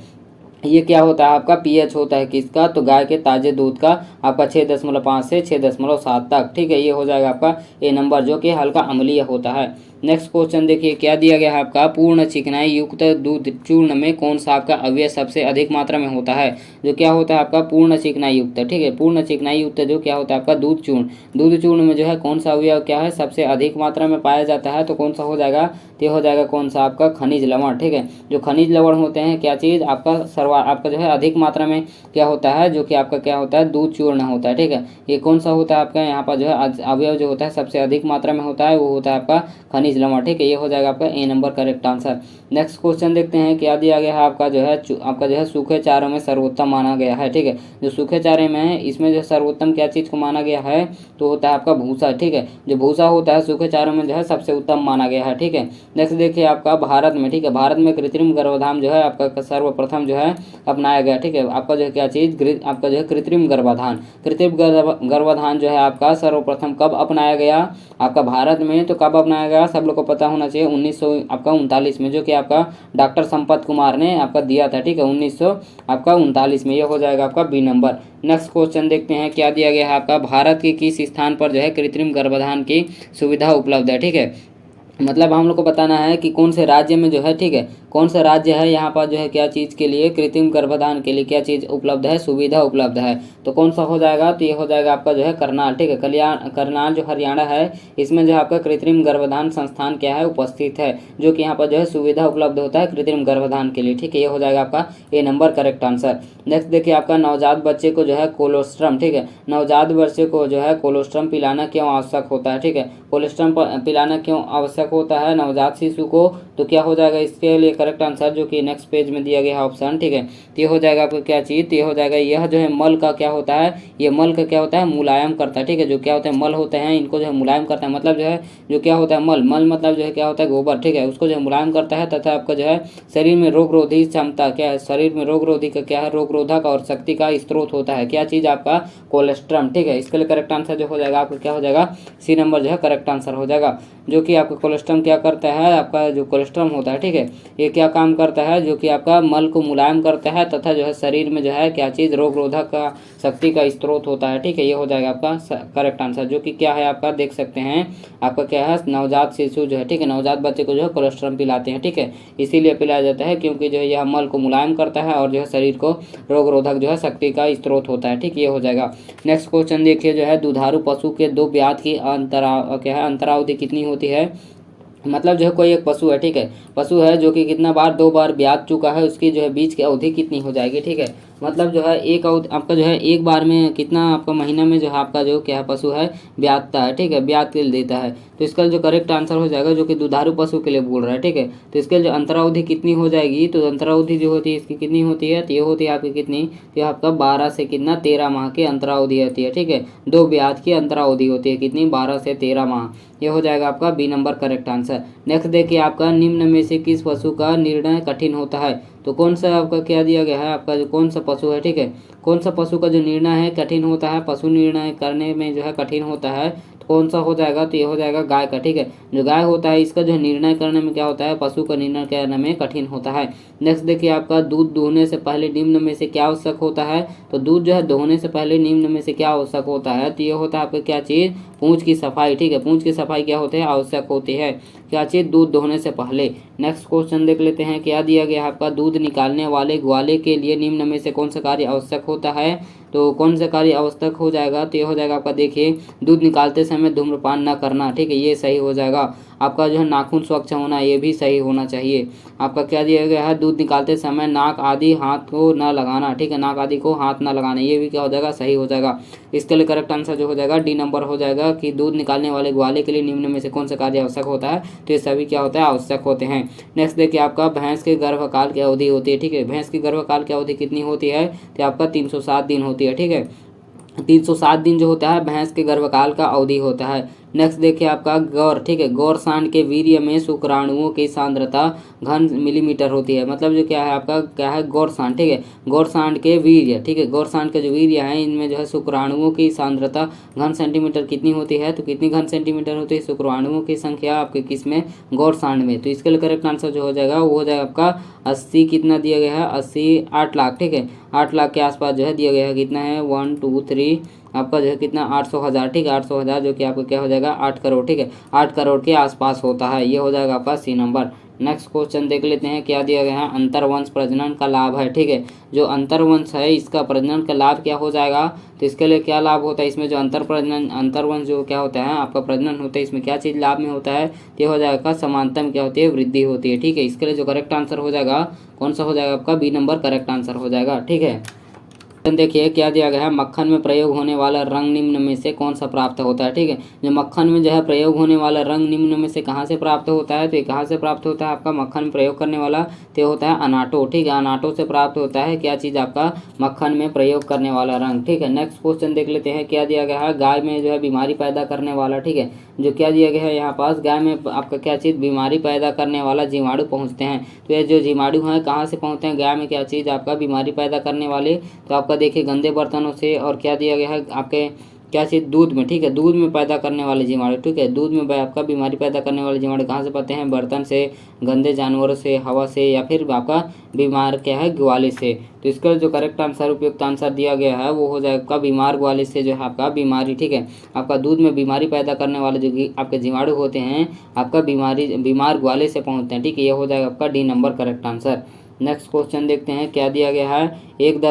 A: ये क्या होता है आपका पीएच होता है किसका, तो गाय के ताजे दूध का आपका 6.5 से 6.7 तक, ठीक है। ये हो जाएगा आपका ए नंबर जो कि हल्का अम्लीय होता है। नेक्स्ट क्वेश्चन देखिए क्या दिया गया है आपका, पूर्ण चिकनाई युक्त दूध चूर्ण में कौन सा आपका अवयव सबसे अधिक मात्रा में होता है, जो क्या होता है आपका पूर्ण चिकनाई युक्त, ठीक है, पूर्ण चिकनाई युक्त जो क्या होता है आपका दूध चूर्ण में जो है कौन सा अवयव क्या है सबसे अधिक मात्रा में पाया जाता है, तो कौन सा हो जाएगा, तो हो जाएगा कौन सा आपका खनिज लवण, ठीक है। जो खनिज लवण होते हैं क्या चीज़ आपका आपका जो है अधिक मात्रा में क्या होता है, जो कि आपका क्या होता है, दूध चूर्ण होता है। ठीक है, ये कौन सा होता है आपका यहाँ पर जो है अवयव जो होता है सबसे अधिक मात्रा में होता है, वो होता है आपका खनिज लवण। ठीक है, ये हो जाएगा आपका A number correct answer. Next question देखते हैं क्या दिया गया है आपका जो है सूखे चारों में सर्वोत्तम माना गया है। ठीक है, जो सूखे चारे में है इसमें जो सर्वोत्तम क्या चीज़ को माना गया है, तो होता है आपका भूसा। ठीक है, जो भूसा होता है सूखे चारों में जो है सबसे उत्तम माना गया है। ठीक है, नेक्स्ट देखिए आपका भारत में, ठीक है, भारत में कृत्रिम गर्भाधान जो है आपका सर्वप्रथम जो है अपनाया गया। ठीक है, आपका जो है क्या चीज़, आपका जो है कृत्रिम गर्भाधान। कृत्रिम गर्भाधान जो है आपका सर्वप्रथम कब अपनाया गया आपका भारत में, तो कब अपनाया गया सब लोग को पता होना चाहिए, 1939 में, जो कि आपका डॉक्टर संपत कुमार ने आपका दिया था। ठीक है, 1939 में, ये हो जाएगा आपका बी नंबर। नेक्स्ट क्वेश्चन देखते हैं क्या दिया गया है आपका, भारत के किस स्थान पर जो है कृत्रिम गर्भाधान की सुविधा उपलब्ध है। ठीक है, मतलब हम लोग को बताना है कि कौन से राज्य में जो है, ठीक है, कौन सा राज्य है यहाँ पर जो है क्या चीज़ के लिए कृत्रिम गर्भाधान के लिए क्या चीज़ उपलब्ध है, सुविधा उपलब्ध है, तो कौन सा हो जाएगा, तो ये हो जाएगा आपका जो है करनाल। ठीक है, करनाल जो हरियाणा है इसमें जो है आपका कृत्रिम गर्भाधान संस्थान क्या है, उपस्थित है, जो कि यहाँ पर जो है सुविधा उपलब्ध होता है कृत्रिम गर्भाधान के लिए। ठीक है, ये हो जाएगा आपका A number correct answer. Next देखिए आपका नवजात बच्चे को जो है कोलोस्ट्रम, ठीक है, नवजात बच्चे को जो है कोलोस्ट्रम पिलाना क्यों आवश्यक होता है। ठीक है, कोलोस्ट्रम पिलाना क्यों आवश्यक होता है नवजात शिशु को, तो क्या हो जाएगा इसके लिए करेक्ट आंसर, जो कि नेक्स्ट पेज में दिया गया है ऑप्शन। ठीक है, तो ये हो जाएगा आपका क्या चीज़, तो ये हो जाएगा यह जो है मल का क्या होता है, ये मल का क्या होता है, मुलायम करता है। ठीक है, जो क्या होता है मल होते हैं इनको जो है मुलायम करता है, मतलब जो है जो क्या होता है मल मतलब जो है क्या होता है गोबर। ठीक है, उसको जो है मुलायम करता है तथा आपका जो है शरीर में रोगरोधी क्षमता क्या है, शरीर में रोगरोधी का क्या है, रोगरोधक और शक्ति का स्रोत होता है, क्या चीज़ आपका कोलेस्ट्रम। ठीक है, इसके लिए करेक्ट आंसर जो हो जाएगा आपका क्या हो जाएगा, सी नंबर जो है करेक्ट आंसर हो जाएगा। जो कि आपका कोलेस्ट्रम क्या करता है, आपका जो कोलेस्ट्रम होता है, ठीक है, ये क्या काम करता है, जो कि आपका मल को मुलायम करता है तथा जो है शरीर में जो है क्या चीज़ रोगरोधक का शक्ति का स्रोत होता है। ठीक है, ये हो जाएगा आपका करेक्ट आंसर, जो कि क्या है आपका देख सकते हैं आपका क्या है नवजात शिशु जो है, ठीक है, नवजात बच्चे को जो है कोलेस्ट्रम पिलाते हैं। ठीक है, इसीलिए पिलाया जाता है क्योंकि जो है यह मल को मुलायम करता है और जो है शरीर को रोगरोधक जो है शक्ति का स्रोत होता है। ठीक, ये हो जाएगा। नेक्स्ट क्वेश्चन देखिए जो है दुधारू पशु के दो ब्यात की अंतरावधि कितनी होती है, मतलब जो है कोई एक पशु है, ठीक है, पशु है जो कि कितना बार 2 बार ब्यात चुका है, उसकी जो है बीच की अवधि कितनी हो जाएगी। ठीक है, मतलब जो है एक आपका जो है एक बार में कितना आपका महीना में जो है आपका जो क्या है पशु है ब्यातता है। ठीक है, ब्यात के लिए देता है, तो इसका जो करेक्ट आंसर हो जाएगा, जो कि दुधारू पशु के लिए बोल रहा है। ठीक है, तो इसके जो अंतरावधि कितनी हो जाएगी, तो अंतरावधि जो होती है इसकी कितनी होती है, तो ये होती है आपकी कितनी, तो आपका 12 से कितना 13 माह की अंतरावधि होती है। ठीक है, 2 ब्यात की अंतरावधि होती है कितनी, 12 से 13 माह, ये हो जाएगा आपका B number correct answer. Next देखिए आपका निम्न में से किस पशु का निर्णय कठिन होता है, तो कौन सा आपका क्या दिया गया है, आपका जो कौन सा पशु है, ठीक है, कौन सा पशु का जो निर्णय है कठिन होता है, पशु निर्णय करने में जो है कठिन होता है, तो कौन सा हो जाएगा, तो ये हो जाएगा गाय का। ठीक है, जो गाय होता है इसका जो निर्णय करने में क्या होता है, पशु का निर्णय करने में कठिन होता है। नेक्स्ट देखिए आपका दूध दोहने से पहले निम्न में से क्या आवश्यक होता है, तो दूध जो है दोहने से पहले निम्न में से क्या आवश्यक होता है, तो ये होता है आपका क्या चीज़, पूंछ की सफाई। ठीक है, पूंछ की सफाई क्या होती है, आवश्यक होती है, क्या चीज़, दूध दोहने से पहले। नेक्स्ट क्वेश्चन देख लेते हैं क्या दिया गया है आपका, दूध निकालने वाले ग्वाले के लिए निम्न में से कौन सा कार्य आवश्यक होता है, तो कौन सा कार्य आवश्यक हो जाएगा, तो ये हो जाएगा आपका देखिए दूध निकालते समय धूम्रपान न करना। ठीक है, ये सही हो जाएगा। आपका जो है नाखून स्वच्छ होना, ये भी सही होना चाहिए। आपका क्या दिया गया है, दूध निकालते समय नाक आदि हाथ को न लगाना। ठीक है, नाक आदि को हाथ न लगाना, ये भी क्या हो जाएगा, सही हो जाएगा। इसके लिए करेक्ट आंसर जो हो जाएगा डी नंबर हो जाएगा कि दूध निकालने वाले ग्वाले के लिए निम्न में से कौन सा कार्य आवश्यक होता है, तो ये सभी क्या होता है, आवश्यक होते हैं। नेक्स्ट देखिए आपका भैंस के गर्भकाल की अवधि होती है। ठीक है, भैंस की गर्भकाल की अवधि कितनी होती है, तो आपका 307 दिन होती है। ठीक है, 307 दिन जो होता है भैंस के गर्भकाल का अवधि होता है। नेक्स्ट देखिए आपका गौर, ठीक है, गौर सांड के वीर्य में शुक्राणुओं की सांद्रता घन मिलीमीटर होती है, मतलब जो क्या है आपका क्या है गौर सांड। ठीक है, गौर सांड के वीर्य, ठीक है, गौर सांड के जो वीर्य है इनमें जो है शुक्राणुओं की सांद्रता घन सेंटीमीटर कितनी होती है, तो कितनी घन सेंटीमीटर होती है, शुक्राणुओं की संख्या आपके किसमें, गौर सांड में। तो इसके लिए करेक्ट आंसर जो हो जाएगा वो हो जाएगा आपका 80 कितना दिया गया है, 80 8 लाख। ठीक है, 8 लाख के आसपास जो है दिया गया है, कितना है 1 2 3 आपका जो है कितना 800,000। ठीक है, 800,000 जो कि आपको क्या हो जाएगा 8 करोड़। ठीक है, 8 करोड़ के आसपास होता है, ये हो जाएगा आपका सी नंबर। नेक्स्ट क्वेश्चन देख लेते हैं, क्या दिया गया है, अंतर्वंश प्रजनन का लाभ है। ठीक है, जो अंतर्वंश है इसका प्रजनन का लाभ क्या हो जाएगा, तो इसके लिए क्या लाभ होता है, इसमें जो अंतर्वंश जो क्या होता है आपका प्रजनन होता है, इसमें क्या चीज़ लाभ में होता है, ये हो जाएगा समानता में क्या होती है, वृद्धि होती है। ठीक है, इसके लिए जो करेक्ट आंसर हो जाएगा कौन सा हो जाएगा आपका, बी नंबर करेक्ट आंसर हो जाएगा। ठीक है, देखिए क्या दिया गया है, मक्खन में प्रयोग होने वाला रंग निम्न में से कौन सा प्राप्त होता है। ठीक है, जो मक्खन में जो है प्रयोग होने वाला रंग निम्न में से कहाँ से प्राप्त होता है, तो ये कहाँ से प्राप्त होता है आपका, मक्खन में प्रयोग करने वाला तो होता है अनाटो। ठीक है, अनाटो से प्राप्त होता है क्या चीज़, आपका मक्खन में प्रयोग करने वाला रंग। ठीक है, नेक्स्ट क्वेश्चन देख लेते हैं, क्या दिया गया है, गाय में जो है बीमारी पैदा करने वाला। ठीक है, जो क्या दिया गया है यहाँ पास, गाय में आपका क्या चीज़, बीमारी पैदा करने वाला जीवाणु पहुँचते हैं। तो ये जो जीवाणु हैं कहाँ से पहुँचते हैं, गाय में क्या चीज़ आपका बीमारी पैदा करने वाले, तो आपका देखिए गंदे बर्तनों से, और क्या दिया गया है आपके क्या चीज़, दूध में। ठीक है, दूध में पैदा करने वाले जीवाणु। ठीक है, दूध में आपका बीमारी पैदा करने वाले जीवाणु कहाँ से पाते हैं, बर्तन से, गंदे जानवरों से, हवा से, या फिर आपका बीमार क्या है, ग्वाले से। तो इसका जो करेक्ट आंसर, उपयुक्त आंसर दिया गया है वो हो जाएगा आपका बीमार ग्वाले से जो है आपका बीमारी। ठीक है, आपका दूध में बीमारी पैदा करने वाले जो आपके जीवाणु होते हैं आपका बीमार ग्वाले से पहुँचते हैं। ठीक है, ये हो जाएगा आपका D number correct answer. Next question देखते हैं, क्या दिया गया है, 1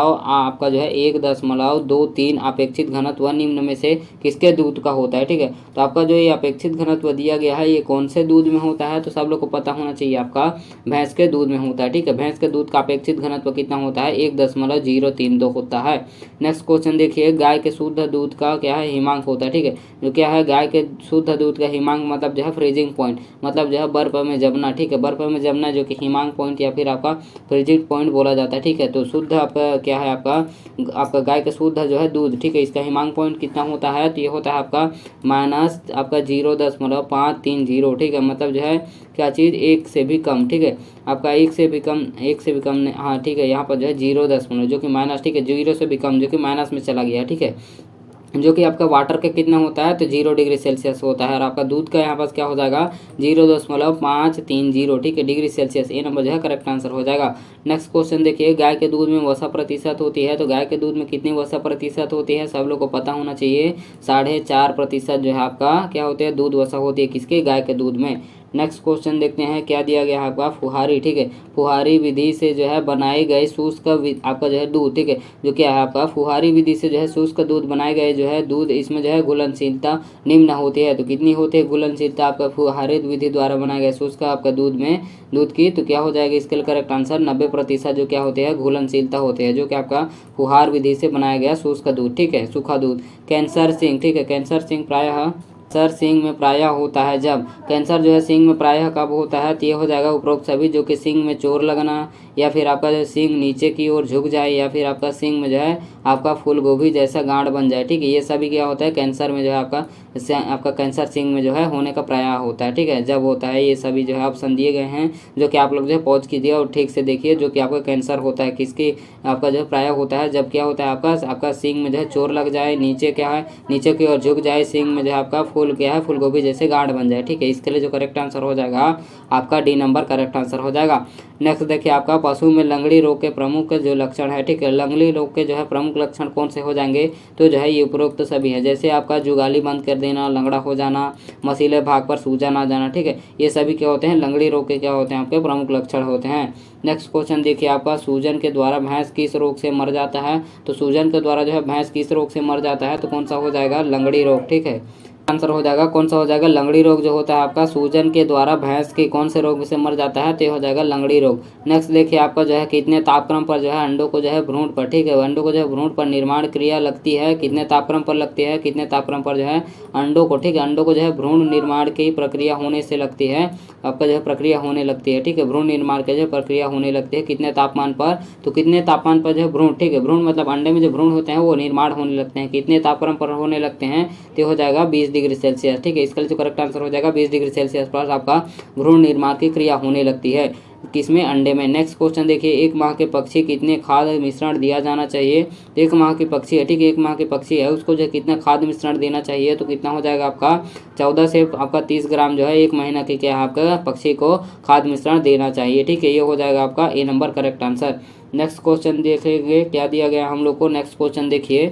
A: आपका जो है 1.23 अपेक्षित घनत्व निम्न में से किसके दूध का होता है। ठीक है, तो आपका जो ये अपेक्षित घनत्व दिया गया है ये कौन से दूध में होता है, तो सब लोग को पता होना चाहिए आपका भैंस के दूध में होता है। ठीक है, भैंस के दूध का अपेक्षित घनत्व कितना होता है, 1.032 होता है। नेक्स्ट क्वेश्चन देखिए, गाय के शुद्ध दूध का क्या है, हिमांक होता है। ठीक है, जो क्या है, गाय के शुद्ध दूध का हिमांक मतलब जो है फ्रीजिंग पॉइंट, मतलब जो है बर्फ में जमना। ठीक है, बर्फ में जमना जो कि हिमांक पॉइंट या फिर आपका फ्रीजिंग पॉइंट बोला जाता है। ठीक है, तो शुद्ध आपका क्या है, आपका गाय का शुद्ध जो है दूध। ठीक है, इसका हिमांक पॉइंट कितना होता है, तो ये होता है आपका माइनस आपका 0.530। ठीक है, मतलब जो है क्या चीज़, 1 से भी कम। ठीक है, आपका 1 से भी कम हाँ ठीक है, यहाँ पर जो है 0 जो कि माइनस, ठीक है 0 से भी कम जो कि माइनस में चला गया। ठीक है, जो कि आपका वाटर का कितना होता है, तो 0 डिग्री सेल्सियस होता है, और आपका दूध का यहाँ पास क्या हो जाएगा, 0.530। ठीक है, डिग्री सेल्सियस, ये नंबर जो है करेक्ट आंसर हो जाएगा। नेक्स्ट क्वेश्चन देखिए, गाय के दूध में वसा प्रतिशत होती है, तो गाय के दूध में कितनी वसा प्रतिशत होती है, सब लोग को पता होना चाहिए, 4.5% जो है आपका क्या होते हैं, दूध वसा होती है किसके, गाय के दूध में। नेक्स्ट क्वेश्चन देखते हैं, क्या दिया गया है आपका, फुहारी। ठीक है, फुहारी विधि से जो है बनाए गए शुष्क आपका जो है दूध। ठीक है, जो क्या है आपका फुहारी विधि से जो है शुष्क दूध बनाए गए जो है दूध, इसमें जो है घुलनशीलता निम्न होती है, तो कितनी होती है घुलनशीलता आपका फुहारी विधि द्वारा बनाए गए शुष्क आपका दूध की, तो क्या हो जाएगा इसके लिए करेक्ट आंसर 90% जो क्या होते हैं, घुलनशीलता होते हैं, जो कि आपका फुहार विधि से बनाया गया शुष्क दूध। ठीक है, सूखा दूध। कैंसर सिंह। ठीक है, कैंसर सिंह प्रायः सींग में प्रायः होता है जब, कैंसर जो है सींग में प्रायः कब होता है, तो ये हो जाएगा उपरोक्त सभी, जो कि सींग में चोर लगना, या फिर आपका जो सींग नीचे की ओर झुक जाए, या फिर आपका सींग में जो है आपका फूल गोभी जैसा गांठ बन जाए। ठीक है, ये सभी क्या होता है, कैंसर में जो है आपका कैंसर सींग में जो है होने का प्रायः होता है। ठीक है, जब होता है, ये सभी जो है ऑप्शन दिए गए हैं, जो कि आप लोग जो है पॉज कीजिए और ठीक से देखिए, जो कि आपका कैंसर होता है किसकी, आपका जो है प्रायः होता है जब क्या होता है, आपका सींग में जो है चोर लग जाए, नीचे क्या है नीचे की ओर झुक जाए, सींग में जो है आपका फूल क्या है, फूल गोभी जैसे गांठ बन जाए। ठीक है, इसके लिए जो करेक्ट आंसर हो जाएगा आपका डी नंबर करेक्ट आंसर हो जाएगा। नेक्स्ट देखिए, आपका पशु में लंगड़ी रोग के प्रमुख जो लक्षण है। ठीक है, लंगड़ी रोग के जो है प्रमुख लक्षण कौन से हो जाएंगे, तो जो है ये उपरोक्त सभी है, जैसे आपका जुगाली बंद कर देना, लंगड़ा हो जाना, मसीले भाग पर सूजन आ जाना। ठीक है, ये सभी क्या होते हैं, लंगड़ी रोग के क्या होते हैं, आपके प्रमुख लक्षण होते हैं। नेक्स्ट क्वेश्चन देखिए, आपका सूजन के द्वारा भैंस किस रोग से मर जाता है, तो सूजन के द्वारा जो है भैंस किस रोग से मर जाता है, तो कौन सा हो जाएगा, लंगड़ी रोग। ठीक है, आंसर हो जाएगा कौन सा हो जाएगा, लंगड़ी रोग जो होता है आपका सूजन के द्वारा भैंस के कौन से रोग से मर जाता है, तो ये हो जाएगा लंगड़ी रोग। नेक्स्ट देखिए, आपका जो है कितने तापक्रम पर जो है अंडों को जो है भ्रूण पर, ठीक है अंडों को जो है भ्रूण पर निर्माण क्रिया लगती है, कितने तापक्रम पर लगती है, कितने तापक्रम पर जो है अंडों को, ठीक है अंडों को जो है भ्रूण निर्माण की प्रक्रिया होने से लगती है, आपका जो है प्रक्रिया होने लगती है। ठीक है, भ्रूण निर्माण की जो है प्रक्रिया होने लगती है कितने तापमान पर, तो कितने तापमान पर जो है भ्रूण, ठीक है भ्रूण मतलब अंडे में जो भ्रूण होते हैं वो निर्माण होने लगते हैं, कितने तापक्रम पर होने लगते हैं, तो हो जाएगा 20 डिग्री सेल्सियस। ठीक है, इसका जो करेक्ट आंसर हो जाएगा 20 डिग्री सेल्सियस पर आपका भ्रूण निर्माण की क्रिया होने लगती है, किसमें, अंडे में। नेक्स्ट क्वेश्चन देखिए, एक माह के पक्षी कितने खाद्य मिश्रण दिया जाना चाहिए, तो एक माह के पक्षी है, ठीक है एक माह के पक्षी है उसको जो है कितना खाद्य मिश्रण देना चाहिए, तो कितना हो जाएगा आपका 14 से आपका 30 ग्राम जो है एक महीना के क्या आपका पक्षी को खाद्य मिश्रण देना चाहिए। ठीक है, ये हो जाएगा आपका A number correct answer. Next question देखेंगे क्या दिया गया हम लोग को, नेक्स्ट क्वेश्चन देखिए,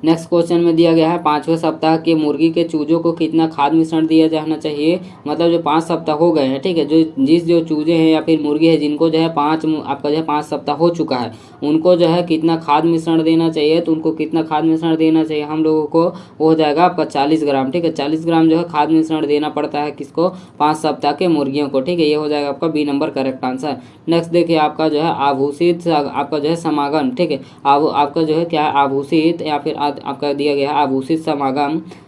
A: नेक्स्ट क्वेश्चन में दिया गया है 5वें सप्ताह के मुर्गी के चूजों को कितना खाद मिश्रण दिया जाना चाहिए। मतलब जो 5 सप्ताह हो गए हैं, ठीक है, जो चूजे हैं या फिर मुर्गी है जिनको जो है आपका जो है 5 सप्ताह हो चुका है, उनको जो है कितना खाद मिश्रण देना चाहिए। तो उनको कितना खाद मिश्रण देना चाहिए हम लोगों को, वो हो जाएगा आपका 40 ग्राम। ठीक है, 40 ग्राम जो है खाद मिश्रण देना पड़ता है किसको, 5 सप्ताह के मुर्गियों को। ठीक है, ये हो जाएगा आपका B number correct answer. Next देखिए आपका जो है आभूषित आपका जो है समागम। ठीक है, आपका जो है क्या है आभूषित या फिर आपका दिया गया है आभूषित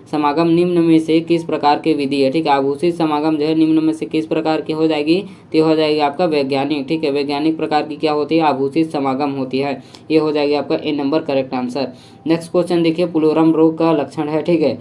A: समागम निम्न में से किस प्रकार की विधि है। ठीक है, आभूषित समागम जो है निम्न में से किस प्रकार की हो जाएगी, तो हो जाएगी आपका वैज्ञानिक। ठीक है, वैज्ञानिक प्रकार की क्या होती है, आभूषित समागम होती है। ये हो जाएगी आपका A number correct answer. Next question देखिए पुलोरम रोग का लक्षण है। ठीक है,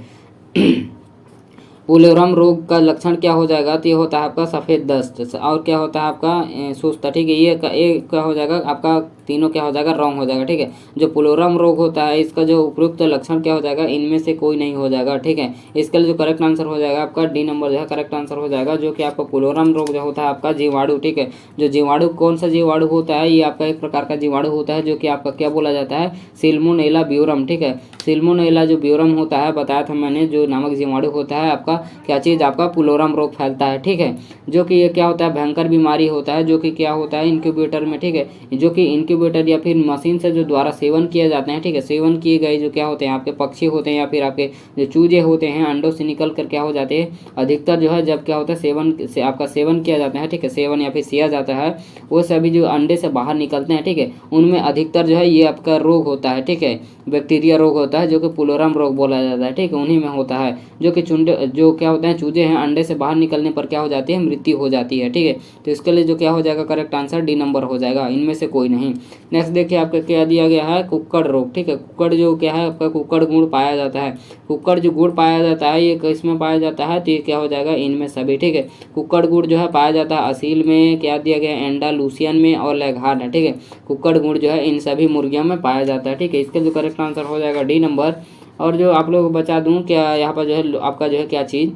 A: पुलोरम रोग का लक्षण क्या हो जाएगा, तो ये होता है आपका सफ़ेद दस्त और क्या होता है आपका सुस्त। ठीक है, ये क्या हो जाएगा आपका, तीनों क्या हो जाएगा, रॉन्ग हो जाएगा। ठीक है, जो पुलोरम रोग होता है इसका जो उपयुक्त लक्षण क्या हो जाएगा, इनमें से कोई नहीं हो जाएगा। ठीक है, इसके लिए जो करेक्ट आंसर हो जाएगा आपका डी नंबर जो है करेक्ट आंसर हो जाएगा, जो कि आपका पुलोरम रोग जो होता है आपका जीवाणु। ठीक है, जो जीवाणु कौन सा जीवाणु होता है, ये आपका एक प्रकार का जीवाणु होता है जो कि आपका क्या बोला जाता है, सिल्मोनेला ब्यूरम। ठीक है, सिल्मोनेला जो ब्यूरम होता है बताया था मैंने, जो नामक जीवाणु होता है आपका क्या चीज़, आपका पुलोरम रोग फैलता है। ठीक है, जो कि ये क्या होता है, भयंकर बीमारी होता है, जो कि क्या होता है इनक्यूबेटर में। ठीक है, जो कि इनक्यूबेटर या फिर मशीन से जो द्वारा सेवन किए जाते हैं। ठीक है, सेवन किए गए जो क्या होते हैं आपके पक्षी होते हैं या फिर आपके जो चूजे होते हैं, अंडों से निकल कर क्या हो जाते हैं, अधिकतर जो है जब क्या होता है सेवन से आपका सेवन किया जाता है। ठीक है, सेवन या फिर सिया जाता है, वो सभी जो अंडे से बाहर निकलते हैं। ठीक है, उनमें अधिकतर जो है ये आपका रोग होता है। ठीक है, बैक्टीरिया रोग होता है जो कि पुलोरम रोग बोला जाता है। ठीक है, उन्हीं में होता है, जो कि जो क्या होते हैं चूजे हैं, अंडे से बाहर निकलने पर क्या हो जाती है, मृत्यु हो जाती है। ठीक है, तो इसके लिए जो क्या हो जाएगा करेक्ट आंसर डी नंबर हो जाएगा, इनमें से कोई नहीं। नेक्स्ट देखिए आपका क्या दिया गया है, कुक्कड़ रोग। ठीक है, कुक्कड़ जो क्या है आपका कुक्कड़ गुड़ पाया जाता है। कुक्कड़ जो गुड़ पाया जाता है ये किसमें पाया जाता है, तो ये क्या हो जाएगा, इनमें सभी। ठीक है, कुक्कड़ गुड़ जो है पाया जाता है असील में, क्या दिया गया है, एंडालूसियन में और लेघार्न है। ठीक है, कुक्कड़ गुड़ जो है इन सभी मुर्गियों में पाया जाता है। ठीक है, इसका जो करेक्ट आंसर हो जाएगा डी नंबर। और जो आप लोग बता दूं क्या यहाँ पर जो है आपका जो है क्या चीज़,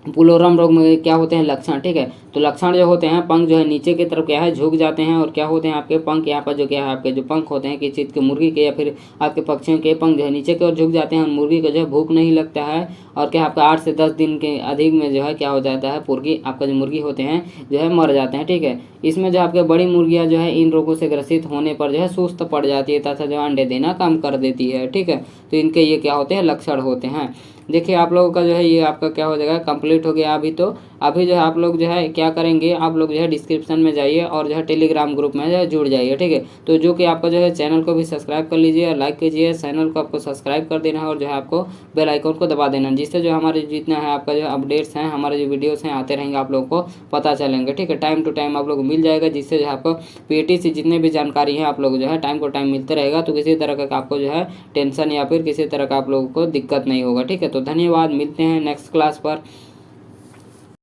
A: पुलोरम रोग में क्या होते हैं लक्षण। ठीक है, तो लक्षण जो होते हैं, पंख जो है नीचे की तरफ क्या है झुक जाते हैं, और क्या होते हैं आपके पंख यहाँ पर जो क्या है आपके जो पंख होते हैं किसी चीज़ के, मुर्गी के या फिर आपके पक्षियों के पंख जो है नीचे की ओर झुक जाते हैं, और मुर्गी को जो है भूख नहीं लगता है, और क्या आपका 8 से 10 दिन के अधिक में जो है क्या हो जाता है, मुर्गी आपका जो मुर्गी होते हैं जो है मर जाते हैं। ठीक है, इसमें जो आपके बड़ी मुर्गियाँ जो है इन रोगों से ग्रसित होने पर जो है सुस्त पड़ जाती है तथा जो अंडे देना कम कर देती है। ठीक है, तो इनके ये क्या होते हैं लक्षण होते हैं। देखिए आप लोगों का जो है ये आपका क्या हो जाएगा, कंप्लीट हो गया। अभी जो है आप लोग जो है क्या करेंगे, आप लोग जो है डिस्क्रिप्शन में जाइए और जो है टेलीग्राम ग्रुप में जो है जुड़ जाइए। ठीक है, तो जो कि आपका जो है चैनल को भी सब्सक्राइब कर लीजिए और लाइक कीजिए, चैनल को आपको सब्सक्राइब कर देना है और जो है आपको बेल आइकन को दबा देना, जिससे जो हमारे जितना है आपका जो अपडेट्स हैं, हमारे जो वीडियोस हैं आते रहेंगे, आप लोग को पता चलेंगे। ठीक है, टाइम टू टाइम आप लोग को मिल जाएगा, जिससे जो है आपको पीएटी से जितने भी जानकारी है आप लोग जो है टाइम टू टाइम मिलते रहेगा, तो किसी तरह का आपको जो है टेंशन या फिर किसी तरह का आप लोगों को दिक्कत नहीं होगा। ठीक है, तो धन्यवाद, मिलते हैं नेक्स्ट क्लास पर।